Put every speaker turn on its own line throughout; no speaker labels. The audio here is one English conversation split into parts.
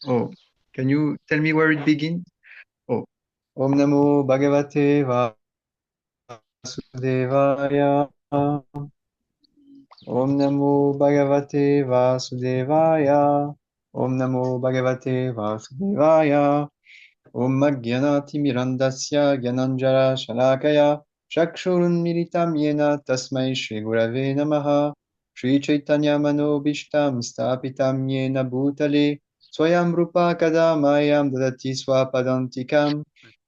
Oh, can you tell me where it begins? Oh, Om Namo Bhagavate Vasudevaya. Om Namo Bhagavate Vasudevaya. Om Namo Bhagavate Vasudevaya. Om Jnanati Mirandasya Gyananjara Shalakaya Chakshurunmilitam Yena Tasmai Shri Gurave Namaha Shri Chaitanya Manobishtam Stapitam Yena Bhutale Swayam Rupa Kadamayam Dadati Swapadantikam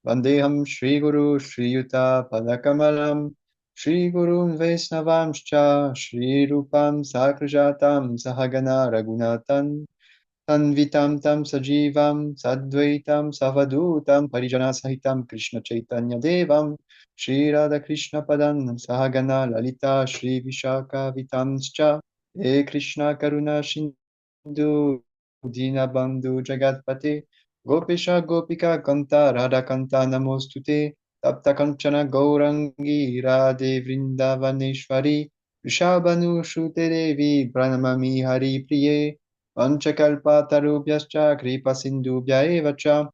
Vandeham Shri Guru Shri Yuta Padakamalam Shri Gurun Vaisnavamscha Shri Rupam Sakrajatam Sahagana Raghunatan Tanvitam tam sajivam sadvaitam savadutam parijana sahitam Krishna Chaitanya Devam Shri Radha Krishna Padan Sahagana Lalita Shri Vishaka Vitamscha He Krishna Karuna Sindhu Dinabandhu Jagatpate Gopesha Gopika Kanta Radha Kanta Namostute Tapta Kanchana Gaurangi Radhe Vrindavaneshwari Vrishabhanu Shute Devi Pranamami Hari Priye Vanchakalpatarubhyascha kripasindubhya eva cha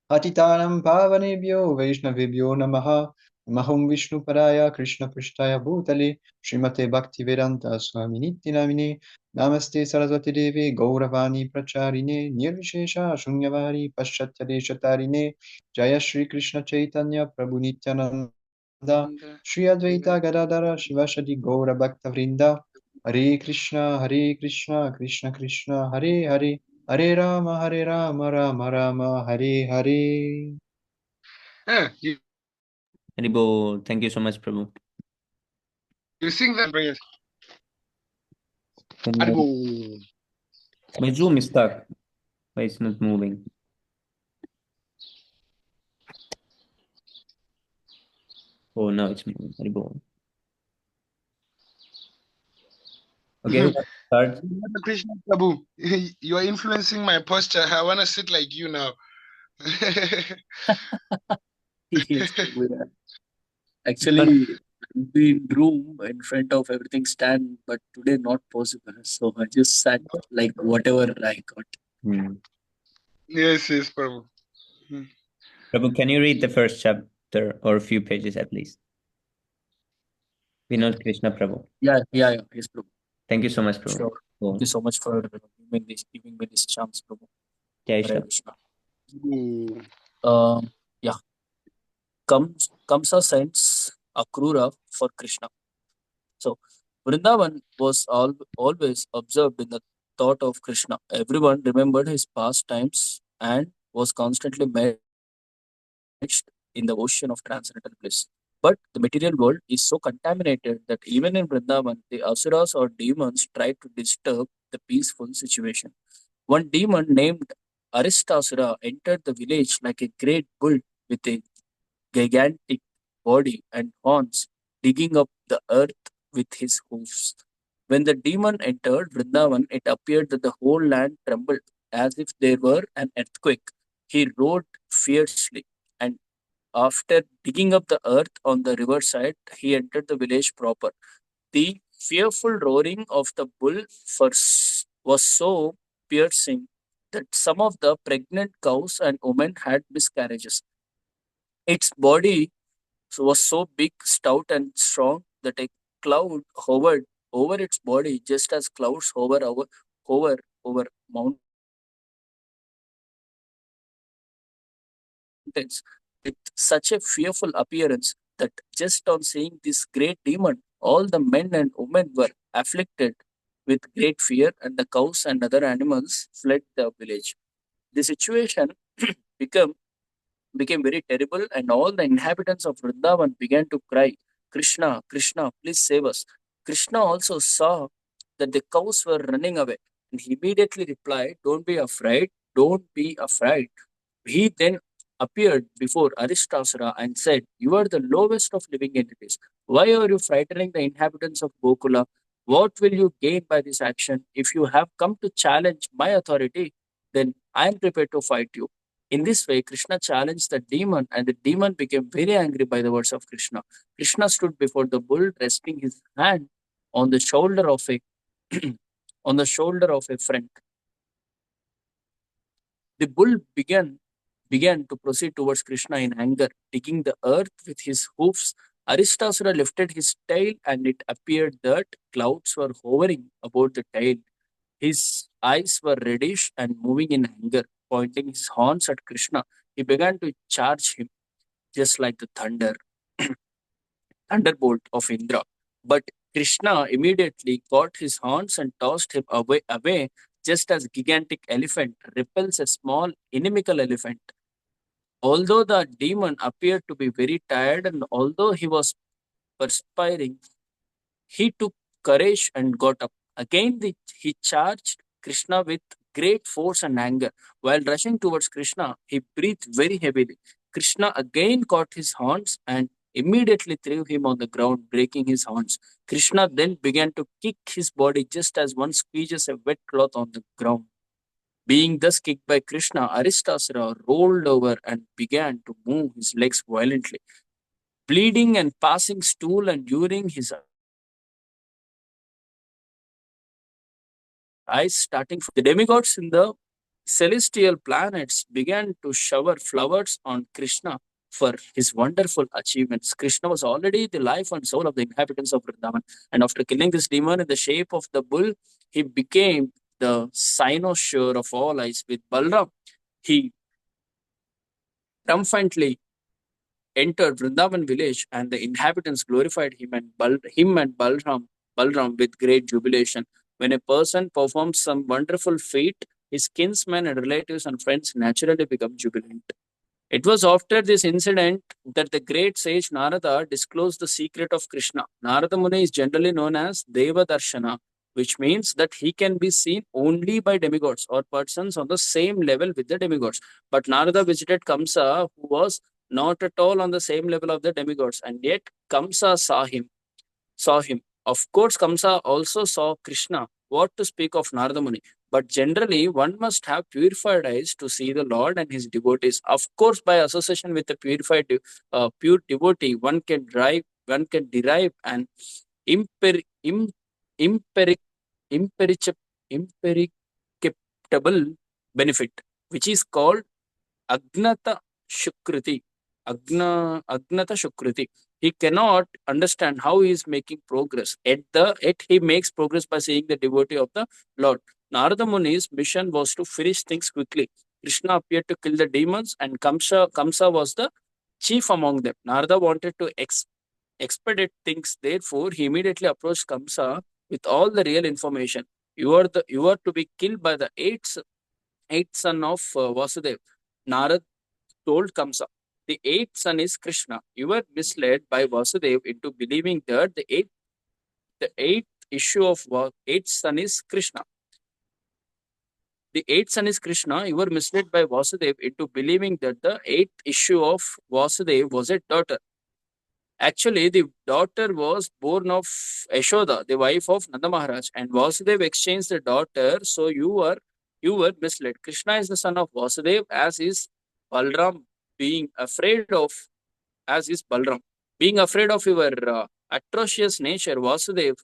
Patitanam pavanebhyo Vaishnavebhyo namaha Maham Vishnu Paraya Krishna Prishtaya Bhutale Srimate Bhaktivedanta Swami Nityanamine Namaste Saraswati Devi Gauravani Pracharine Nirvishesha Shunyavadi Paschatya Deshatarine Jaya Shri Krishna Chaitanya Prabhu Nityananda Shri Advaita Gadadara Shivashadi Gaura Bhakta Vrinda Hare Krishna Hare Krishna Krishna Krishna Hare Hare Hare Rama, Hare Rama, Rama Rama, Hare Hare.
You
Haribo, thank you so much, Prabhu.
sing that prayers.
Oh,
Haribo.
my Zoom is stuck. Why it's not moving? Oh, now it's moving. Haribo. Okay, who wants to start?
Krishna Prabhu, you are influencing my posture. I want to sit like you now.
Yes, Prabhu, yeah. Actually, I'll be in room in front of everything stand, but today not possible. So I just sat like whatever I got.
Hmm.
Yes, Prabhu.
Prabhu, can you read the first chapter or a few pages at least? Vinod Krishna Prabhu.
Yeah, yes, Prabhu.
Thank you so much, Prabhu.
Sure.
Oh.
Thank you so much for giving me this chance, Prabhu.
Jai
Hare
Shri.
Krishna.
Ooh.
Yeah. Kamsa sends Akrura for Krishna. So Vrindavan was always observed in the thought of Krishna. Everyone remembered his past times and was constantly merged in the ocean of transcendental bliss. But the material world is so contaminated that even in Vrindavan, the asuras or demons try to disturb the peaceful situation. One demon named Aristasura entered the village like a great bull with a gigantic body and horns, digging up the earth with his hoofs. When the demon entered Vrindavan, it appeared that the whole land trembled as if there were an earthquake. He roared fiercely, and after digging up the earth on the riverside, he entered the village proper. The fearful roaring of the bull was so piercing that some of the pregnant cows and women had miscarriages. Its body was so big, stout, and strong that a cloud hovered over its body just as clouds hover over mountains with such a fearful appearance that just on seeing this great demon, all the men and women were afflicted with great fear, and the cows and other animals fled the village. The situation became became very terrible, and all the inhabitants of Vrindavan began to cry, Krishna, Krishna, please save us. Krishna also saw that the cows were running away, and he immediately replied, Don't be afraid, don't be afraid. He then appeared before Aristasura and said, You are the lowest of living entities. Why are you frightening the inhabitants of Gokula? What will you gain by this action? If you have come to challenge my authority, then I am prepared to fight you. In this way, Krishna challenged the demon, and the demon became very angry by the words of Krishna. Krishna stood before the bull, resting his hand on the shoulder of a on the shoulder of a friend. The bull began to proceed towards Krishna in anger, digging the earth with his hoofs. Aristasura lifted his tail, and it appeared that clouds were hovering about the tail. His eyes were reddish and moving in anger, pointing his horns at Krishna. He began to charge him, just like the thunderbolt of Indra. But Krishna immediately caught his horns and tossed him away, just as gigantic elephant repels a small inimical elephant. Although the demon appeared to be very tired and although he was perspiring, he took courage and got up. Again, he charged Krishna with great force and anger. While rushing towards Krishna, he breathed very heavily. Krishna again caught his horns and immediately threw him on the ground, breaking his horns. Krishna then began to kick his body just as one squeezes a wet cloth on the ground. Being thus kicked by Krishna, Aristasura rolled over and began to move his legs violently. Bleeding and passing stool and urine, his eyes starting from the demigods in the celestial planets began to shower flowers on Krishna for his wonderful achievements. Krishna was already the life and soul of the inhabitants of Vrindavan, and after killing this demon in the shape of the bull, he became the cynosure of all eyes. With Balram, he triumphantly entered Vrindavan village, and the inhabitants glorified him and Balram with great jubilation. When a person performs some wonderful feat, his kinsmen and relatives and friends naturally become jubilant. It was after this incident that the great sage Narada disclosed the secret of Krishna. Narada Muni is generally known as Deva Darshana, which means that he can be seen only by demigods or persons on the same level with the demigods. But Narada visited Kamsa, who was not at all on the same level of the demigods, and yet Kamsa saw him. Of course, Kamsa also saw Krishna. What to speak of Narada Muni? But generally, one must have purified eyes to see the Lord and his devotees. Of course, by association with a pure devotee, one can derive an imper, im, imperic, imperic, impericable benefit, which is called Agnata Shukriti. Agnata Shukriti. He cannot understand how he is making progress. Yet he makes progress by seeing the devotee of the Lord. Narada Muni's mission was to finish things quickly. Krishna appeared to kill the demons, and Kamsa was the chief among them. Narada wanted to expedite things. Therefore, he immediately approached Kamsa with all the real information. You are to be killed by the eighth son of Vasudev. Narad told Kamsa, the eighth son is Krishna. You were misled by Vasudev into believing that the eighth issue of eighth son is Krishna. The eighth son is Krishna. You were misled by Vasudev into believing that the eighth issue of Vasudev was a daughter. Actually, the daughter was born of Yashoda, the wife of Nanda Maharaj, and Vasudev exchanged the daughter. So you were misled. Krishna is the son of Vasudev, as is Balram, being afraid of as is Balram. Being afraid of your atrocious nature, Vasudev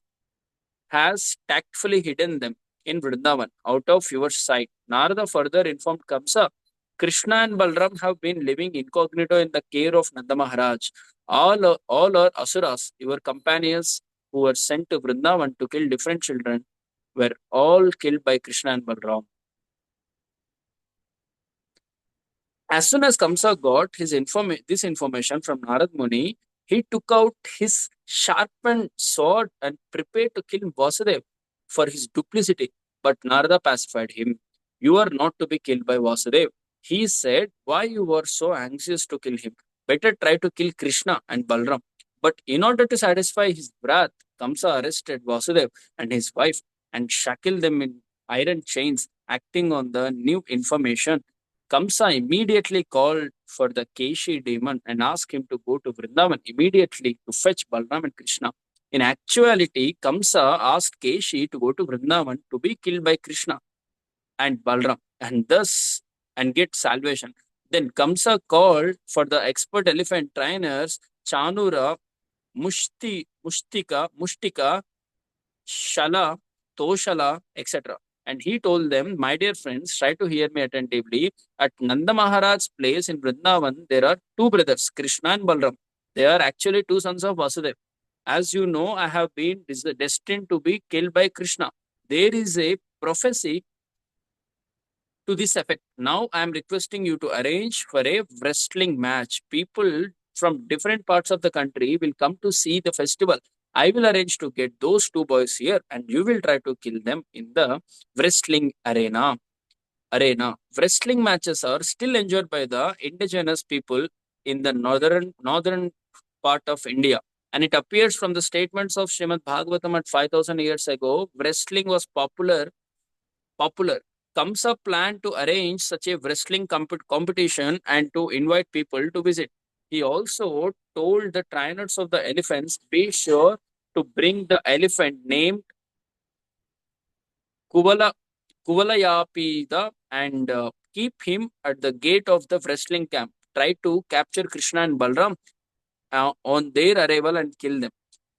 has tactfully hidden them in Vrindavan out of your sight. Narada further informed Kamsa, Krishna and Balram have been living incognito in the care of Nanda Maharaj. All are asuras, your companions who were sent to Vrindavan to kill different children, were all killed by Krishna and Balram. As soon as Kamsa got this information from Narad Muni, he took out his sharpened sword and prepared to kill Vasudev for his duplicity. But Narada pacified him. You are not to be killed by Vasudev. He said, why you were so anxious to kill him? Better try to kill Krishna and Balram. But in order to satisfy his wrath, Kamsa arrested Vasudev and his wife and shackled them in iron chains, acting on the new information. Kamsa immediately called for the Keshi demon and asked him to go to Vrindavan immediately to fetch Balram and Krishna. In actuality, Kamsa asked Keshi to go to Vrindavan to be killed by Krishna and Balram and get salvation. Then Kamsa called for the expert elephant trainers Chanura, Mustika, Shala, Toshala, etc., And he told them, my dear friends, try to hear me attentively. At Nanda Maharaj's place in Vrindavan, there are two brothers, Krishna and Balram. They are actually two sons of Vasudev. As you know, I have been destined to be killed by Krishna. There is a prophecy to this effect. Now I am requesting you to arrange for a wrestling match. People from different parts of the country will come to see the festival. I will arrange to get those two boys here and you will try to kill them in the wrestling arena. Wrestling matches are still enjoyed by the indigenous people in the northern part of India. And it appears from the statements of Srimad Bhagavatam at 5,000 years ago, wrestling was popular. Kamsa planned to arrange such a wrestling competition and to invite people to visit. He also told the trainers of the elephants, be sure to bring the elephant named Kuvala, Kuvalayapida and keep him at the gate of the wrestling camp. Try to capture Krishna and Balram on their arrival and kill them.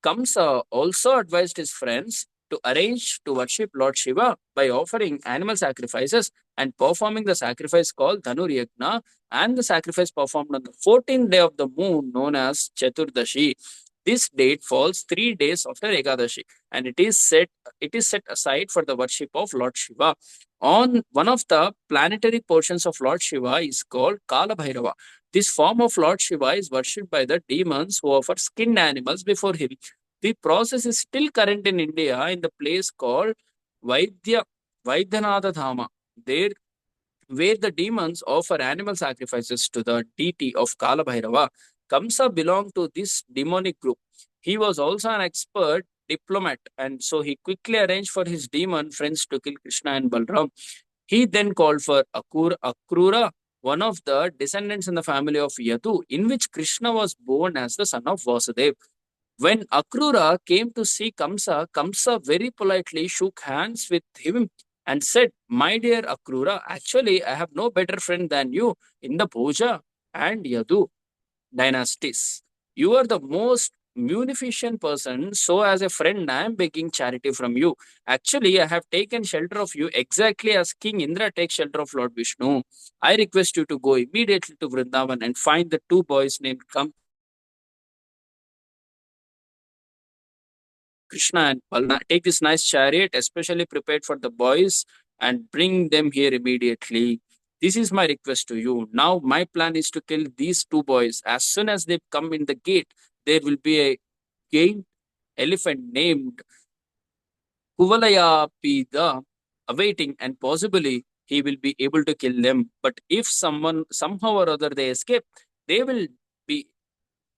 Kamsa also advised his friends to arrange to worship Lord Shiva by offering animal sacrifices and performing the sacrifice called Dhanur Yajna and the sacrifice performed on the 14th day of the moon known as Chaturdashi. This date falls 3 days after Ekadashi and it is set aside for the worship of Lord Shiva. On one of the planetary portions of Lord Shiva is called Kala Bhairava. This form of Lord Shiva is worshipped by the demons who offer skinned animals before him. The process is still current in India in the place called Vaidyanatha Dhama, there where the demons offer animal sacrifices to the deity of Kala Bhairava. Kamsa belonged to this demonic group. He was also an expert diplomat, and so he quickly arranged for his demon friends to kill Krishna and Balram. He then called for Akrura, one of the descendants in the family of Yadu, in which Krishna was born as the son of Vasudev. When Akrura came to see Kamsa, Kamsa very politely shook hands with him and said, my dear Akrura, actually I have no better friend than you in the Bhoja and Yadu dynasties. You are the most munificent person, so as a friend I am begging charity from you. Actually, I have taken shelter of you exactly as King Indra takes shelter of Lord Vishnu. I request you to go immediately to Vrindavan and find the two boys named Krishna and Balna. Take this nice chariot, especially prepared for the boys, and bring them here immediately. This is my request to you. Now, my plan is to kill these two boys. As soon as they come in the gate, there will be a giant elephant named Kuvalayapida awaiting, and possibly he will be able to kill them. But if someone somehow or other they escape, they will be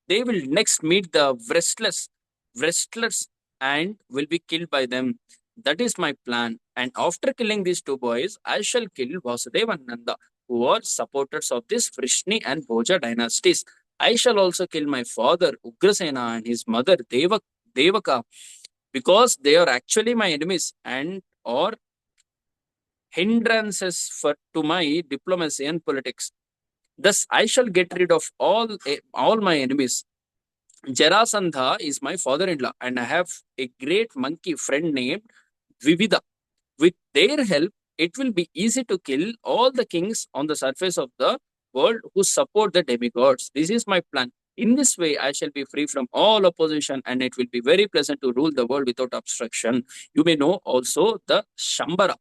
they will next meet the wrestlers and will be killed by them. That is my plan. And after killing these two boys, I shall kill Vasudev and Nanda, who are supporters of this Vrishni and Bhoja dynasties. I shall also kill my father Ugrasena and his mother Devaka because they are actually my enemies and or hindrances to my diplomacy and politics. Thus, I shall get rid of all my enemies. Jarasandha is my father-in-law, and I have a great monkey friend named Vivida. With their help, it will be easy to kill all the kings on the surface of the world who support the demigods. This is my plan. In this way, I shall be free from all opposition, and it will be very pleasant to rule the world without obstruction. You may know also the Shambara.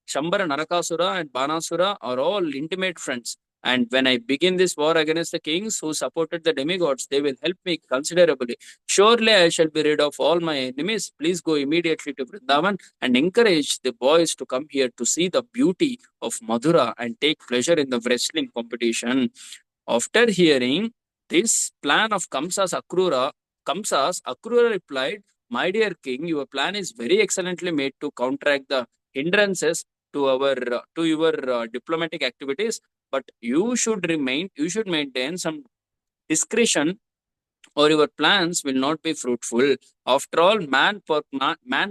Shambara, Narakasura, and Banasura are all intimate friends. And when I begin this war against the kings who supported the demigods, they will help me considerably. Surely I shall be rid of all my enemies. Please go immediately to Vrindavan and encourage the boys to come here to see the beauty of Madhura and take pleasure in the wrestling competition. After hearing this plan of Kamsa's Akrura replied, my dear king, your plan is very excellently made to counteract the hindrances to your diplomatic activities, but you should maintain some discretion or your plans will not be fruitful. After all, man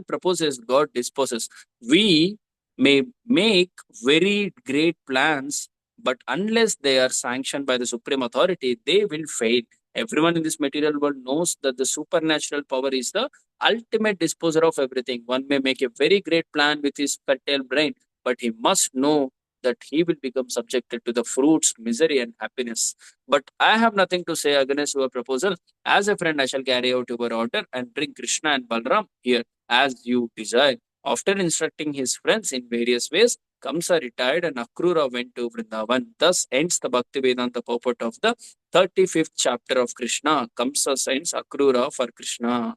proposes, God disposes. We may make very great plans, but unless they are sanctioned by the supreme authority, they will fail. Everyone in this material world knows that the supernatural power is the ultimate disposer of everything. One may make a very great plan with his fertile brain, but he must know that he will become subjected to the fruits, misery, and happiness. But I have nothing to say against your proposal. As a friend, I shall carry out your order and bring Krishna and Balram here as you desire. After instructing his friends in various ways, Kamsa retired and Akrura went to Vrindavan. Thus ends the Bhaktivedanta purport of the 35th chapter of Krishna. Kamsa sends Akrura for Krishna.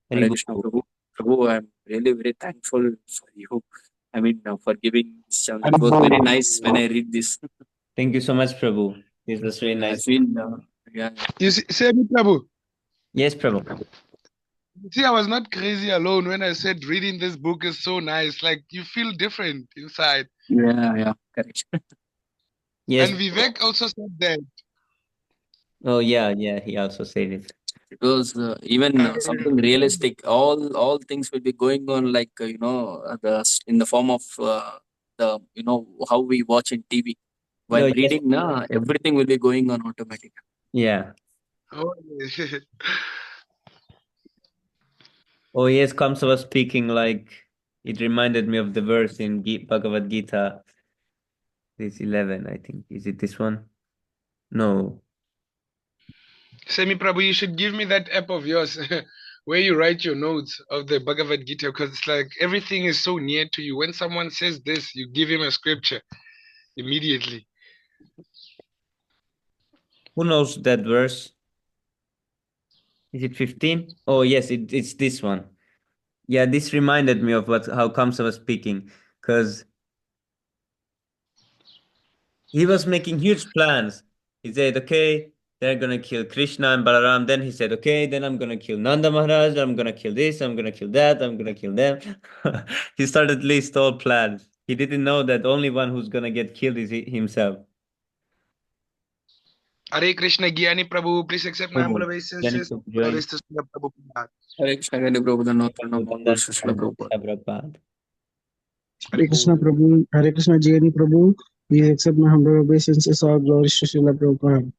Very
Hare
good.
Krishna, Prabhu. Prabhu, I am really very thankful for you. I mean, for giving this chance. It was very nice when I read this.
Thank you so much, Prabhu. This was really
I
nice.
feel, yeah.
You see me, Prabhu.
Yes, Prabhu.
See, I was not crazy alone when I said reading this book is so nice. Like you feel different inside.
Yeah, correct.
Yes.
And Vivek also said that.
Oh, yeah. He also said it.
It was even something realistic. All things will be going on like in the form of the how we watch in TV. While
Oh, yes.
reading, na everything will be going on automatic.
Yeah.
Oh,
Oh, yes. Kamsa was speaking like it reminded me of the verse in Bhagavad Gita. This 11, I think. Is it this one? No.
Semi Prabhu, you should give me that app of yours where you write your notes of the Bhagavad Gita because it's like everything is so near to you. When someone says this, you give him a scripture immediately.
Who knows that verse? Is it 15? Oh, yes, it's this one. Yeah, this reminded me of how Kamsa was speaking, because he was making huge plans. He said, okay, they're gonna kill Krishna and Balaram. Then he said, okay, then I'm gonna kill Nanda Maharaj, I'm gonna kill this, I'm gonna kill that, I'm gonna kill them. He started list all plans. He didn't know that only one who's gonna get killed is himself.
Hare Krishna, Gyani Prabhu, please accept my humble obeisances. Glory to Srila Prabhupada.
Hare Krishna, Gyani Prabhupada, Namo Srila Prabhupada.
Hare Krishna Prabhu, Hare Krishna Jayani Prabhu, please accept my humble obeisances. All glories to Srila Prabhupada.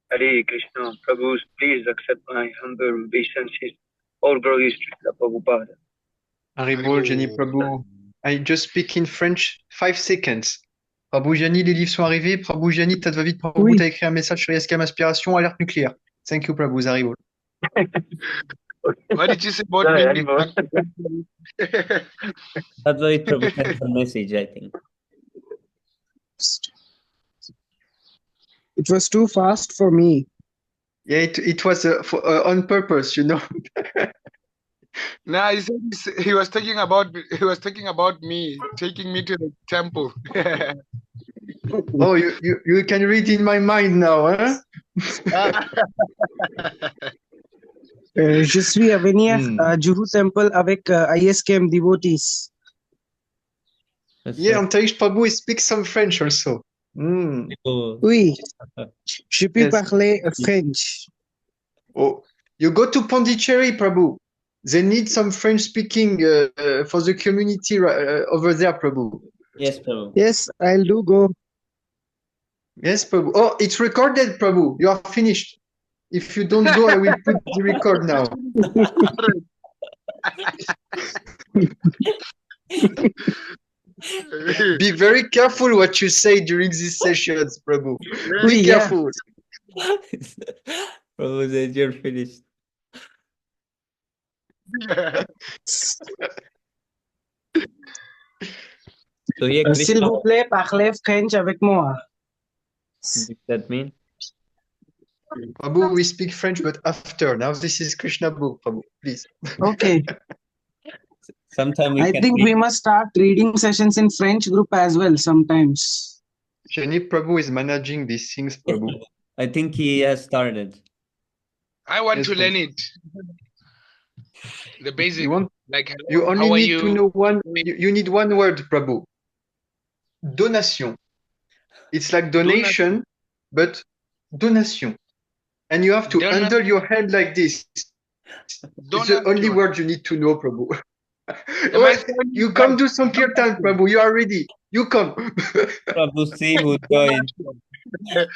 Hare Krishna, Prabhu, please accept my humble obeisances. All glories to Srila Prabhupada.
Haribol, Jenny Prabhu. I just speak in French 5 seconds. Prabhu Jani, les livres sont arrivés. Prabhu Jani, peut-être va vite. Prabhu,
Oui.
t'as écrit un message sur l'ISCAM Aspiration, alerte nucléaire. Thank you, Prabhu Haribol.
What did you say about
Sorry,
me?
That's why Prabhu sent a message, I think.
It was too fast for me.
Yeah, it was on purpose, you know.
Nah, he said he was talking about me taking me to the temple.
Oh, you can read in my mind now, huh?
Je suis à venir à Juhu Temple avec ISKM devotees.
Yeah, Antarish Prabhu speaks some French also.
Oui, je peux parler French.
Oh, you go to Pondicherry, Prabhu. They need some French speaking for the community over there, Prabhu.
Yes, Prabhu.
Yes, I'll do go.
Yes, Prabhu. Oh, it's recorded, Prabhu. You are finished. If you don't go, I will put the record now. Be very careful what you say during these sessions, Prabhu. Be careful.
Prabhu said you're finished. So yeah,
S'il vous plaît, parlez French avec moi.
What does that mean?
Prabhu, we speak French, but after. Now this is Krishna book, Prabhu, please.
Okay.
Sometime
I think we must start reading sessions in French group as well sometimes.
Jenny Prabhu is managing these things, Prabhu.
I think he has started.
I want to learn it. The basic.
You only need to know one. You need one word, Prabhu. Donation. It's like donation, but donation. And you have to handle your hand like this. It's the only word you need to know, Prabhu. You come do some kirtan, Prabhu. You are ready. You come.
Prabhu, see who joined.
I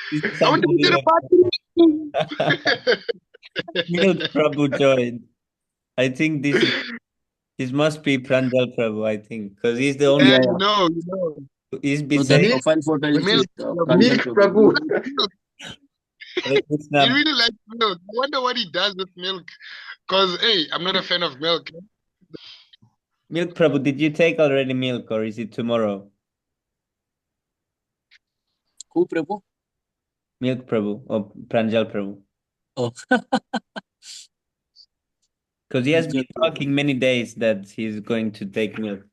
want to go to the party.
Milk Prabhu joined. I think this must be Pranjal Prabhu, I think, because he's the only
Yeah,
Yeah,
you
yeah.
know, you know.
he's
So
been
the
saying
Milk,
profile photo is
Milk
with
Prabhu.
Pranjal
Milk
Prabhu.
Prabhu.
Milk.
Hare
He
Krishna.
really likes milk. I wonder what he does with milk. Because, hey, I'm not a fan of milk.
Milk Prabhu, did you take already milk or is it tomorrow?
Who Prabhu?
Milk Prabhu or Pranjal Prabhu?
Oh,
Because he has been
Pranjal Prabhu.
talking many days that he's going to take milk.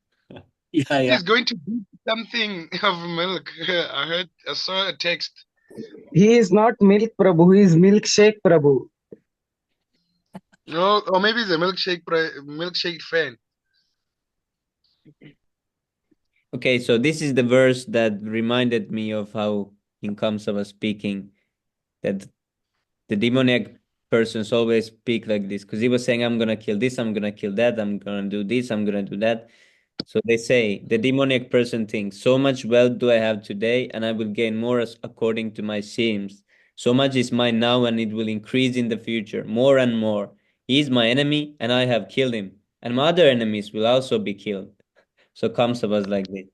Yeah, yeah.
He's going to do something of milk. I saw a text.
He is not Milk Prabhu, he is Milkshake Prabhu.
No, or maybe he's a milkshake fan.
Okay, so this is the verse that reminded me of how King Kamsa was speaking, that the demoniac persons always speak like this, because he was saying, I'm gonna kill this, I'm gonna kill that, I'm gonna do this, I'm gonna do that. So they say the demoniac person thinks, so much wealth do I have today, and I will gain more according to my sins. So much is mine now, and it will increase in the future, more and more. He is my enemy, and I have killed him, and my other enemies will also be killed. So Kamsa was like this.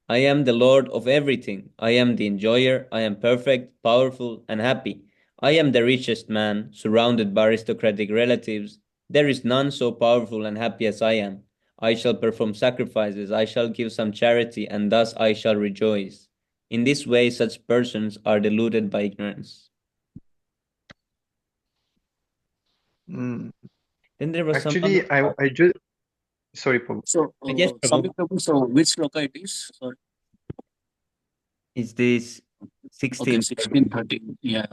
I am the Lord of everything. I am the enjoyer. I am perfect, powerful, and happy. I am the richest man, surrounded by aristocratic relatives. There is none so powerful and happy as I am. I shall perform sacrifices. I shall give some charity, and thus I shall rejoice. In this way, such persons are deluded by ignorance.
Mm.
Then there was some other
Actually,
part.
I just, sorry, Prabhu.
So,
Yes,
Sami
Prabhu.
Prabhu, so which loka it is? Sorry.
Is this
Okay,
16?
1613. Yeah.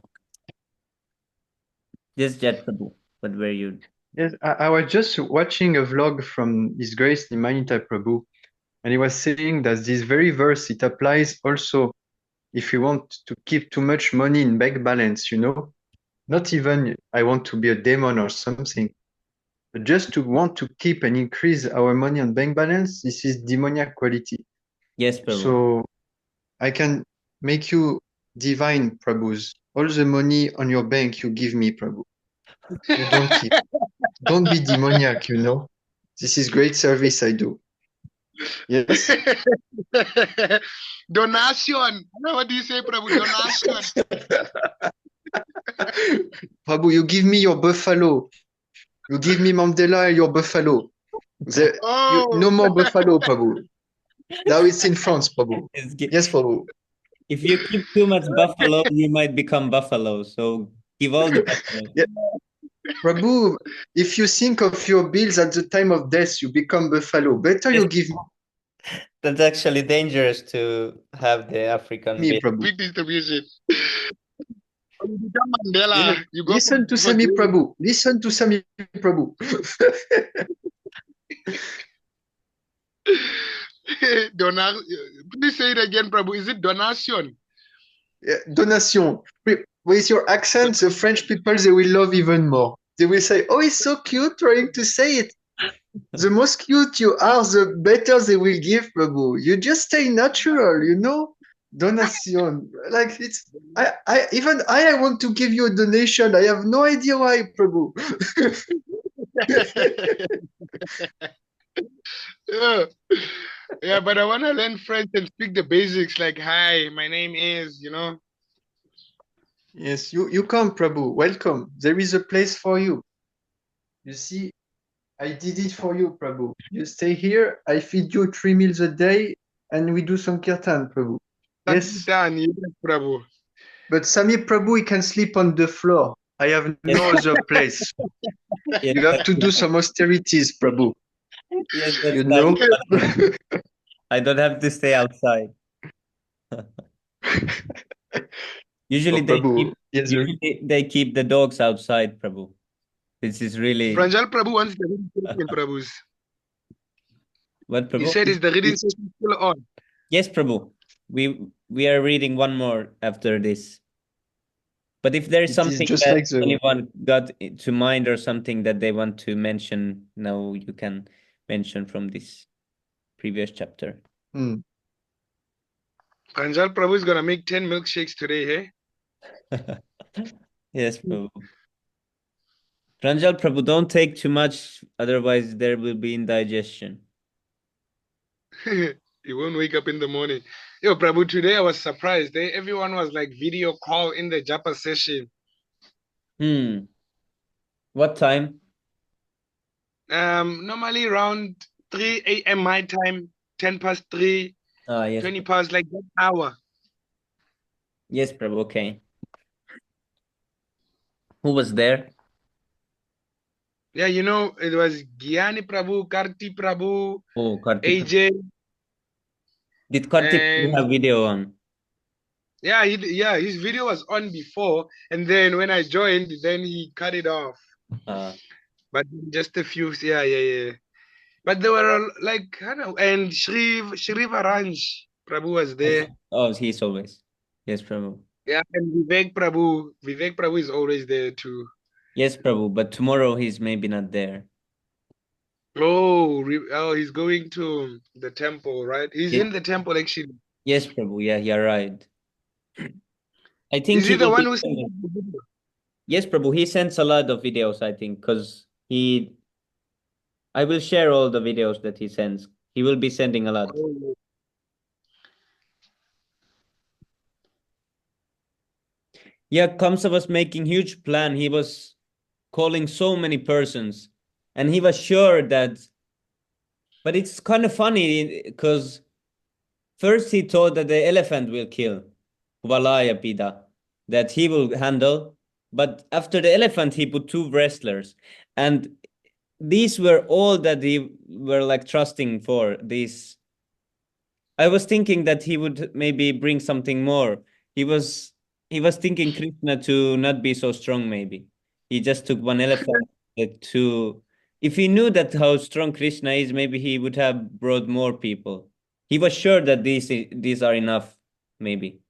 Just Jet Prabhu. What were you?
Yes, I was just watching a vlog from His Grace Nimanita Prabhu, and he was saying that this very verse, it applies also if you want to keep too much money in bank balance, you know? Not even I want to be a demon or something, but just to want to keep and increase our money on bank balance, this is demoniac quality.
Yes, Prabhu.
So I can make you divine, Prabhus. All the money on your bank you give me, Prabhu. You don't keep. Don't be demoniac, you know? This is great service I do. Yes?
Donation. No, what do you say, Prabhu? Donation.
Prabhu, you give me your buffalo. You give me Mandela your buffalo. No
Oh,
more buffalo, Prabhu. Now it's in France, Prabhu.
It's
Yes, Prabhu.
If you keep too much buffalo, you might become buffalo. So give all the buffalo.
Yeah. Prabhu, if you think of your bills at the time of death, you become buffalo. Better you give
That's actually dangerous to have the African
me,
bill.
Prabhu.
big distribution. You become Mandela.
Yeah.
You go
Listen to
for
Sami
jail.
Prabhu. Listen to Sami Prabhu.
Please say it again, Prabhu. Is it donation?
Yeah, donation. With your accent, the French people, they will love even more. They will say, oh, it's so cute trying to say it. The most cute you are, the better they will give, Prabhu. You just stay natural, you know? Donation. Like it's I want to give you a donation. I have no idea why, Prabhu.
Yeah. Yeah, but I want to learn French and speak the basics like, hi, my name is, you know.
Yes, you come, Prabhu. Welcome. There is a place for you. You see, I did it for you, Prabhu. You stay here, I feed you 3 meals a day, and we do some kirtan, Prabhu. Yes,
Done, yes, Prabhu.
but Sami Prabhu, he can sleep on the floor. I have no other place.
Yes,
You have to do some austerities, Prabhu.
yes, that's
You
nice.
know?
I don't have to stay outside. Usually
Oh,
they
Prabhu,
keep
yes,
usually they keep the dogs outside, Prabhu. This is really
Pranjal Prabhu wants the reading session, Prabhus.
what,
He
Prabhu?
said, is the reading session still on?
Yes, Prabhu. We are reading one more after this. But if there is
it is
something
just
that
like the.
anyone got to mind or something that they want to mention, now you can mention from this previous chapter.
Hmm.
Pranjal Prabhu is going to make 10 milkshakes today, hey?
Yes, Prabhu. Pranjal Prabhu, don't take too much, otherwise there will be indigestion.
You won't wake up in the morning. Yo, Prabhu, today I was surprised. Everyone was like video call in the Japa session.
What time?
Normally around 3 a.m. my time, 10 past 3,
Yes,
20 past, like that hour.
yes, Prabhu. Okay. Who was there?
Yeah, you know, it was Gyani Prabhu, Karti Prabhu,
Oh, Kartik.
AJ,
Did Kartik
and
have video on?
yeah, his video was on before, and then when I joined, then he cut it off. But just a few, yeah. But there were like, I don't know, and Shri Varanj Prabhu was there.
Oh, he's always. Yes, Prabhu.
Yeah, and Vivek Prabhu is always there too.
Yes, Prabhu, but tomorrow he's maybe not there.
Oh, he's going to the temple, right? He's
Yes.
in the temple actually.
Yes, Prabhu. Yeah, you're right. I think
Is he the
will
one
be
who
sending.
sent the video?
Yes, Prabhu. He sends a lot of videos, I think, because I will share all the videos that he sends. He will be sending a lot.
Oh.
Yeah, Kamsa was making huge plan. He was calling so many persons, and he was sure that. But it's kind of funny because first he thought that the elephant will kill Kubalaya Pida, that he will handle. But after the elephant, he put two wrestlers, and these were all that he were like trusting for. These, I was thinking that he would maybe bring something more. He was thinking Krishna to not be so strong. Maybe he just took one elephant to. If he knew that how strong Krishna is, maybe he would have brought more people. He was sure that these are enough. Maybe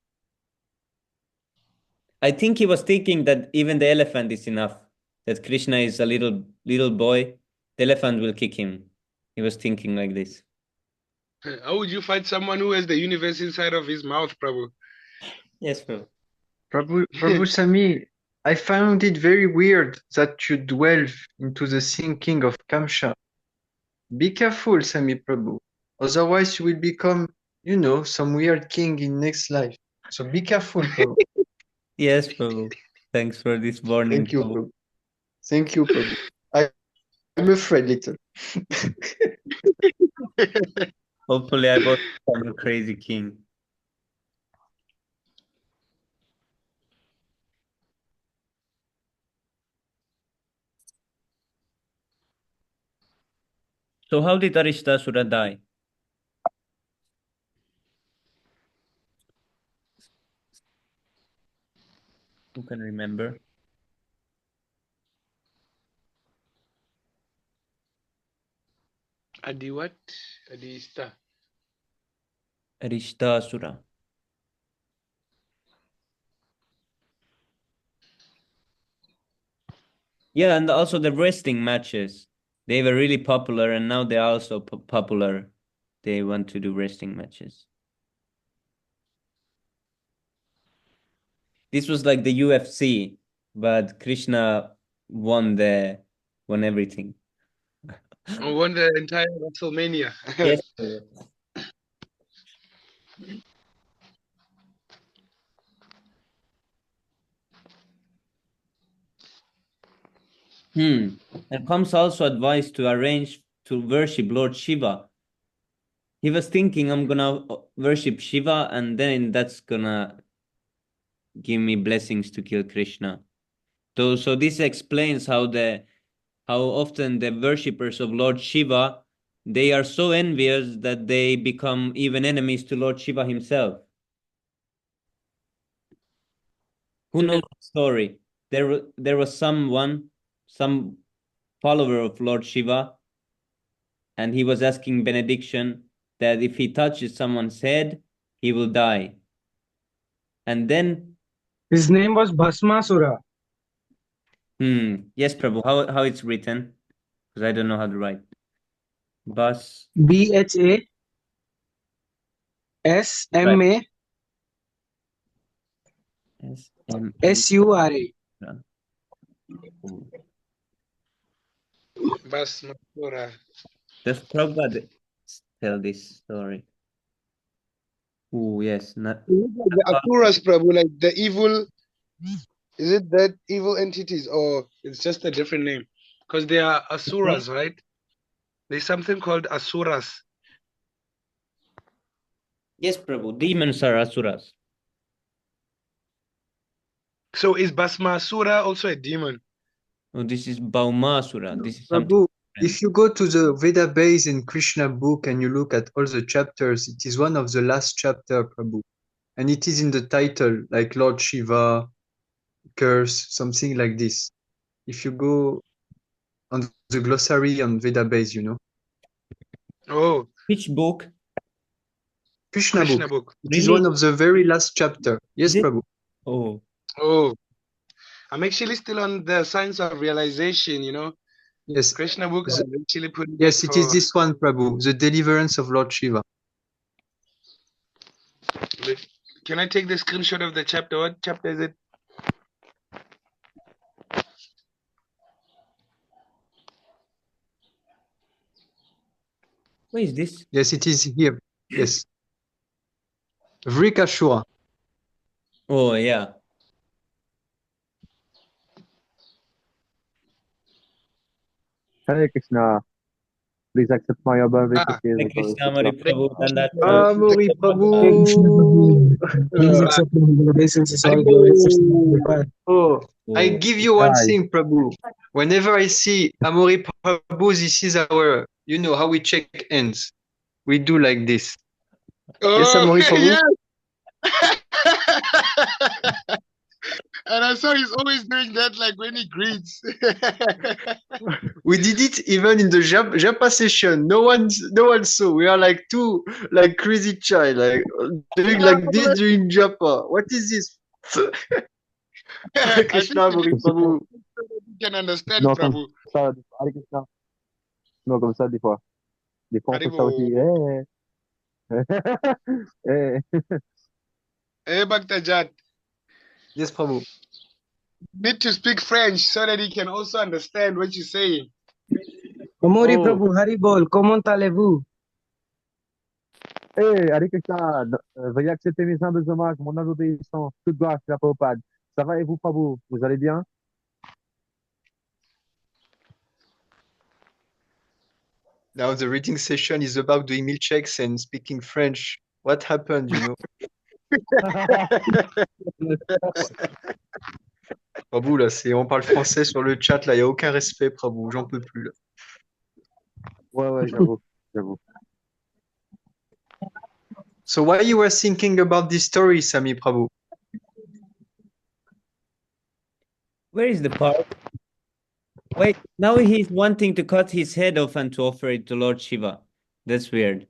I think he was thinking that even the elephant is enough. That Krishna is a little boy. The elephant will kick him. He was thinking like this.
How would you fight someone who has the universe inside of his mouth, Prabhu?
Yes, bro.
Prabhu Sami, I found it very weird that you delve into the thinking of Kamsha. Be careful, Sami Prabhu. Otherwise you will become, some weird king in next life. So be careful, Prabhu.
Yes, Prabhu. Thanks for this warning,
Thank you,
Prabhu.
Prabhu. Thank you, Prabhu. I'm afraid little.
Hopefully, I won't become a crazy king. So, how did Arishtasura die? Who can remember?
Adi what? Adi Ista.
Arishtasura. Yeah, and also the wrestling matches. They were really popular, and now they're also popular. They want to do wrestling matches. This was like the UFC, but Krishna won everything.
I won the entire WrestleMania.
Yes. And comes also advice to arrange to worship Lord Shiva. He was thinking, I'm gonna worship Shiva, and then that's gonna give me blessings to kill Krishna. So this explains how often the worshippers of Lord Shiva, they are so envious that they become even enemies to Lord Shiva himself. Who knows the story? There was some follower of Lord Shiva, and he was asking benediction that if he touches someone's head, he will die. And then
His name was Bhasmasura.
Yes, Prabhu. How it's written? Because I don't know how to write. Bas.
BHASMA
S-M-A.
SURA.
Oh.
Basmasura.
Does Prabhupada tell this story? Oh, yes. Not,
The Asuras, Prabhu, like the evil. Is it that evil entities or it's just a different name? Because they are Asuras, right? There's something called Asuras.
yes, Prabhu. Demons are asuras.
So is Basmasura also a demon?
Oh, this is Baumasura. This is something
Prabhu,
different.
if you go to the Veda base in Krishna book and you look at all the chapters, it is one of the last chapter, Prabhu. And it is in the title, like Lord Shiva, curse, something like this. If you go on the glossary on Veda base, you know.
Oh,
Which book?
Krishna
Krishna
book.
book.
It is
Really?
one of the very last chapter. Yes,
Is it?
Prabhu.
Oh,
Oh, I'm actually still on the science of realization,
Yes.
Krishna book,
The-
I'm actually putting it
yes, it is
for.
this one, Prabhu. The deliverance of Lord Shiva.
Can I take the screenshot of the chapter? What chapter is it?
what is this?
Yes, it is here. Yes. Vrikashura.
Oh, yeah.
Hare Krishna. Please accept my observations
Ah,
as
Hare
a
Krishna,
glorious
Mari
the
Prabhu, Dandat
uh,
Prabhu.
Mori
Hare Krishna
Prabhu.
Prabhu. Please
uh,
accept my humble obeisances. All glory to Srila
Haribo.
Prabhupada.
Oh, I
Oh,
give you one
Hi.
thing, Prabhu. Whenever I see Amori Prabhu, this is our, you know, how we check hands. We do like this. Yes,
oh,
Amori Prabhu?
yes. And I saw he's always doing that, like when he greets.
We did it even in the Japa session. No one saw. We are like two, like crazy child, like doing like this during Japa. What is this? Hare
I think
Krishna,
we need
Amori Prabhu.
to can understand,
Non, comme
Prabhu.
ça, Hare Krishna. Non, comme ça, des fois. Des fois, on fait ça aussi.
Haribo.
Hey. Hey.
Hey, Bhaktajat,
Yes, Prabhu.
need to speak French so that he can also understand what you're saying.
Amori
Oh,
Prabhu, Hari Bol, comment allez-vous?
Hey, Hare Krishna. Veuillez accepter mes humbles hommages, mon humble obéissance. Toute gloire à la Prabhupada. Ça va et vous, Prabhu? Vous allez bien?
now the reading session is about doing milkshakes and speaking French. What happened, you know? Prabhu, là, on parle français sur le chat, là, il n'y a aucun respect, Prabhu, j'en peux plus, là.
Ouais, j'avoue. J'avoue.
So why you were thinking about this story, Sami Prabhu?
where is the part? Wait, now he's wanting to cut his head off and to offer it to Lord Shiva. That's weird.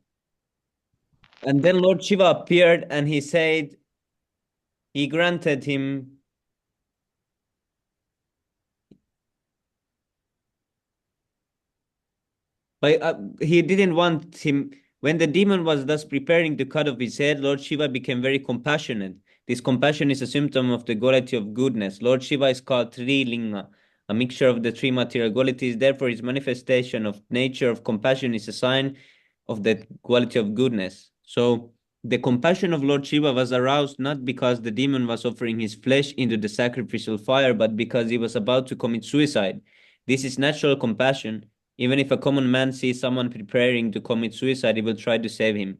And then Lord Shiva appeared and he said, he granted him. But he didn't want him. When the demon was thus preparing to cut off his head, Lord Shiva became very compassionate. This compassion is a symptom of the quality of goodness. Lord Shiva is called Trilinga, a mixture of the three material qualities. Therefore, his manifestation of nature of compassion is a sign of the quality of goodness. So, the compassion of Lord Shiva was aroused not because the demon was offering his flesh into the sacrificial fire, but because he was about to commit suicide. This is natural compassion. Even if a common man sees someone preparing to commit suicide, he will try to save him.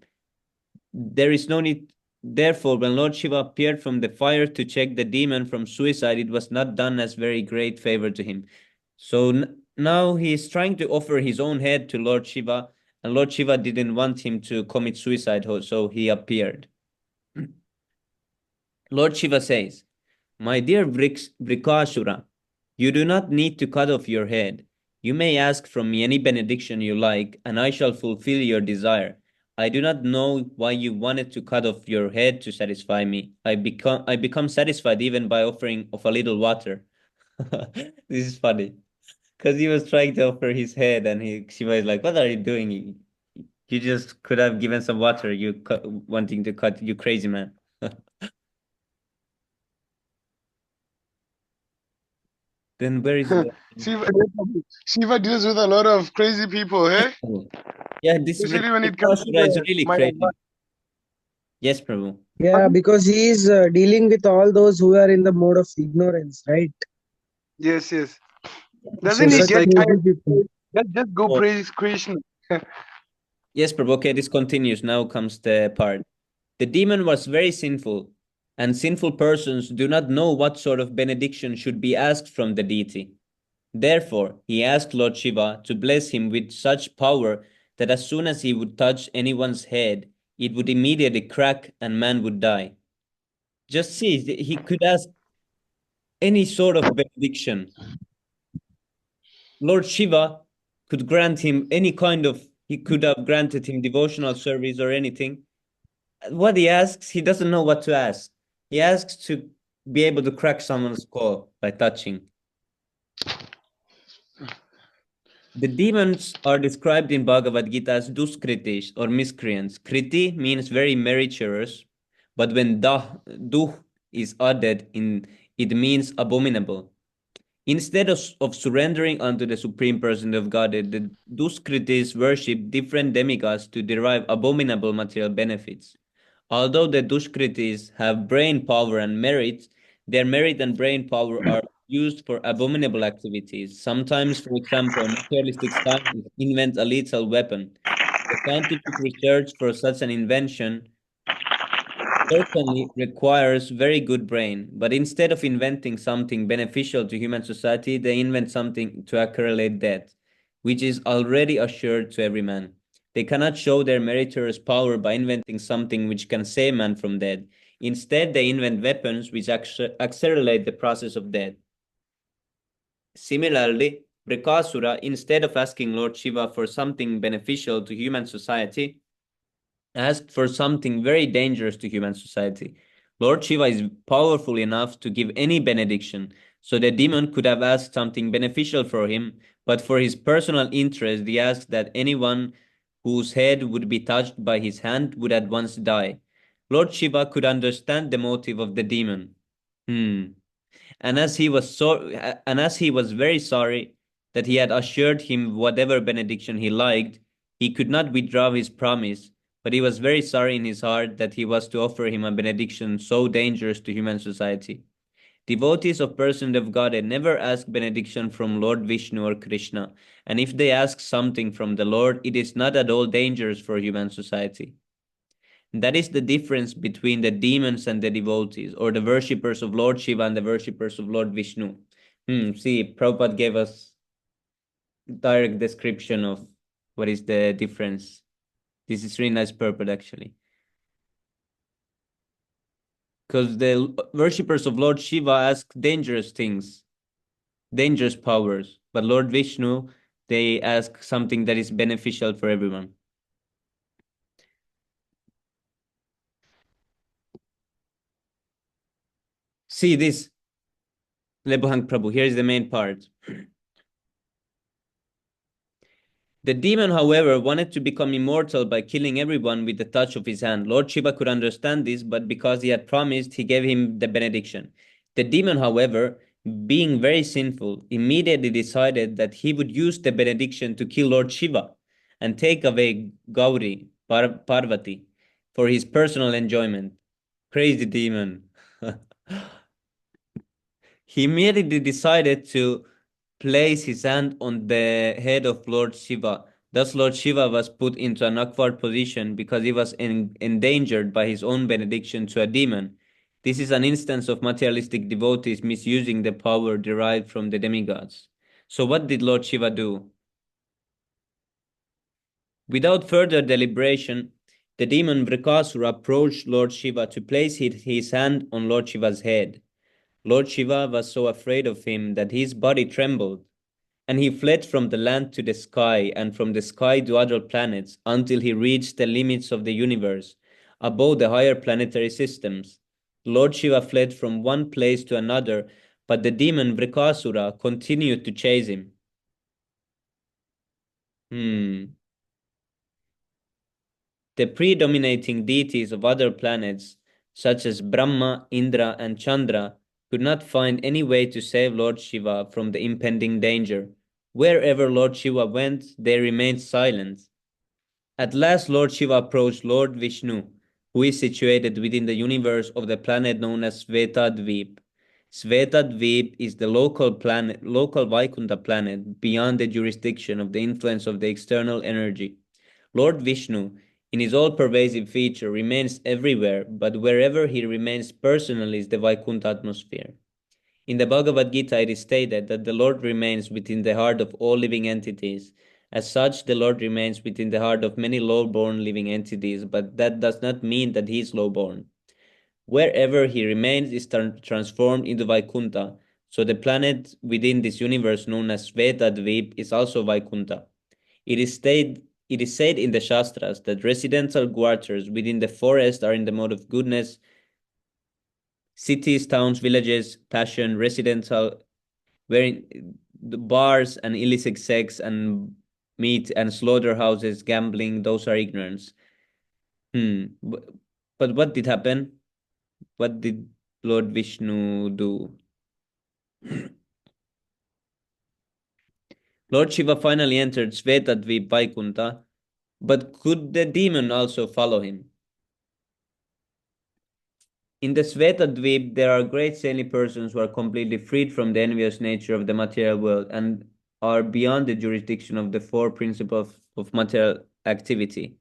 There is no need. Therefore, when Lord Shiva appeared from the fire to check the demon from suicide, it was not done as very great favor to him. So now he is trying to offer his own head to Lord Shiva, and Lord Shiva didn't want him to commit suicide, so he appeared. Lord Shiva says, "My dear Vrikashura, you do not need to cut off your head. You may ask from me any benediction you like, and I shall fulfill your desire. I do not know why you wanted to cut off your head to satisfy me. I become satisfied even by offering of a little water." This is funny. Because he was trying to offer his head, and Shiva is like, "What are you doing? You just could have given some water. Wanting to cut, you crazy man." Then where is the
Shiva deals with a lot of crazy people, eh?
Yeah, this
Especially when it comes to
Prakashura is
the
really
Maya.
crazy. Yes, Prabhu.
Yeah, because he is dealing with all those who are in the mode of ignorance, right?
Yes, yes.
So
Doesn't he
such
get
crazy
tired?
people.
Just go
Oh,
praise Krishna.
yes, Prabhu. Okay, this continues. Now comes the part. The demon was very sinful, and sinful persons do not know what sort of benediction should be asked from the deity. Therefore, he asked Lord Shiva to bless him with such power that as soon as he would touch anyone's head, it would immediately crack and man would die. Just see, he could ask any sort of benediction. Lord Shiva could grant him any kind of, he could have granted him devotional service or anything. What he asks, he doesn't know what to ask. He asks to be able to crack someone's skull by touching. The demons are described in Bhagavad Gita as duskritis or miscreants. Kriti means very meritorious, but when duh is added in, it means abominable. Instead of surrendering unto the Supreme Person of Godhead, the Duskritis worship different demigods to derive abominable material benefits. Although the Duskritis have brain power and merit, their merit and brain power are used for abominable activities. Sometimes, for example, a materialistic scientist invents a lethal weapon. The scientific research for such an invention certainly requires very good brain, but instead of inventing something beneficial to human society, they invent something to accumulate debt, which is already assured to every man. They cannot show their meritorious power by inventing something which can save man from death. Instead, they invent weapons which accelerate the process of death. Similarly, Brikasura, instead of asking Lord Shiva for something beneficial to human society, asked for something very dangerous to human society. Lord Shiva is powerful enough to give any benediction, so the demon could have asked something beneficial for him, but for his personal interest, he asked that anyone whose head would be touched by his hand would at once die. Lord Shiva could understand the motive of the demon. Hmm. And as he was very sorry that he had assured him whatever benediction he liked, he could not withdraw his promise, but he was very sorry in his heart that he was to offer him a benediction so dangerous to human society. Devotees of Person of Godhead never ask benediction from Lord Vishnu or Krishna, and if they ask something from the Lord, it is not at all dangerous for human society. That is the difference between the demons and the devotees, or the worshippers of Lord Shiva and the worshippers of Lord Vishnu. See, Prabhupada gave us direct description of what is the difference. This is really nice purport, actually. Because the worshippers of Lord Shiva ask dangerous things, dangerous powers, but Lord Vishnu, they ask something that is beneficial for everyone. See this, Lebuhang Prabhu, here is the main part. The demon, however, wanted to become immortal by killing everyone with the touch of his hand. Lord Shiva could understand this, but because he had promised, he gave him the benediction. The demon, however, being very sinful, immediately decided that he would use the benediction to kill Lord Shiva and take away Gauri, Parvati, for his personal enjoyment. Crazy demon. He immediately decided to place his hand on the head of Lord Shiva. Thus, Lord Shiva was put into an awkward position because he was endangered by his own benediction to a demon. This is an instance of materialistic devotees misusing the power derived from the demigods. So, what did Lord Shiva do? Without further deliberation, the demon Vrikasura approached Lord Shiva to place his hand on Lord Shiva's head. Lord Shiva was so afraid of him that his body trembled, and he fled from the land to the sky, and from the sky to other planets, until he reached the limits of the universe, above the higher planetary systems. Lord Shiva fled from one place to another, but the demon Vrikasura continued to chase him. The predominating deities of other planets, such as Brahma, Indra, and Chandra, could not find any way to save Lord Shiva from the impending danger. Wherever Lord Shiva went, they remained silent. At last Lord Shiva approached Lord Vishnu, who is situated within the universe of the planet known as Svetadvip. Svetadvip is the local Vaikuntha planet beyond the jurisdiction of the influence of the external energy. Lord Vishnu, in his all-pervasive feature, remains everywhere, but wherever he remains personally is the Vaikuntha atmosphere. In the Bhagavad Gita, it is stated that the Lord remains within the heart of all living entities. As such, the Lord remains within the heart of many low-born living entities, but that does not mean that he is low-born. Wherever he remains is transformed into Vaikuntha, so the planet within this universe known as Svetadvip is also Vaikuntha. It is said in the Shastras that residential quarters within the forest are in the mode of goodness, cities, towns, villages, passion, residential, wherein the bars and illicit sex and meat and slaughterhouses, gambling, those are ignorance. But what did happen? What did Lord Vishnu do? Lord Shiva finally entered Svetadvip Vaikuntha, but could the demon also follow him? In the Svetadvip, there are great saintly persons who are completely freed from the envious nature of the material world and are beyond the jurisdiction of the four principles of material activity.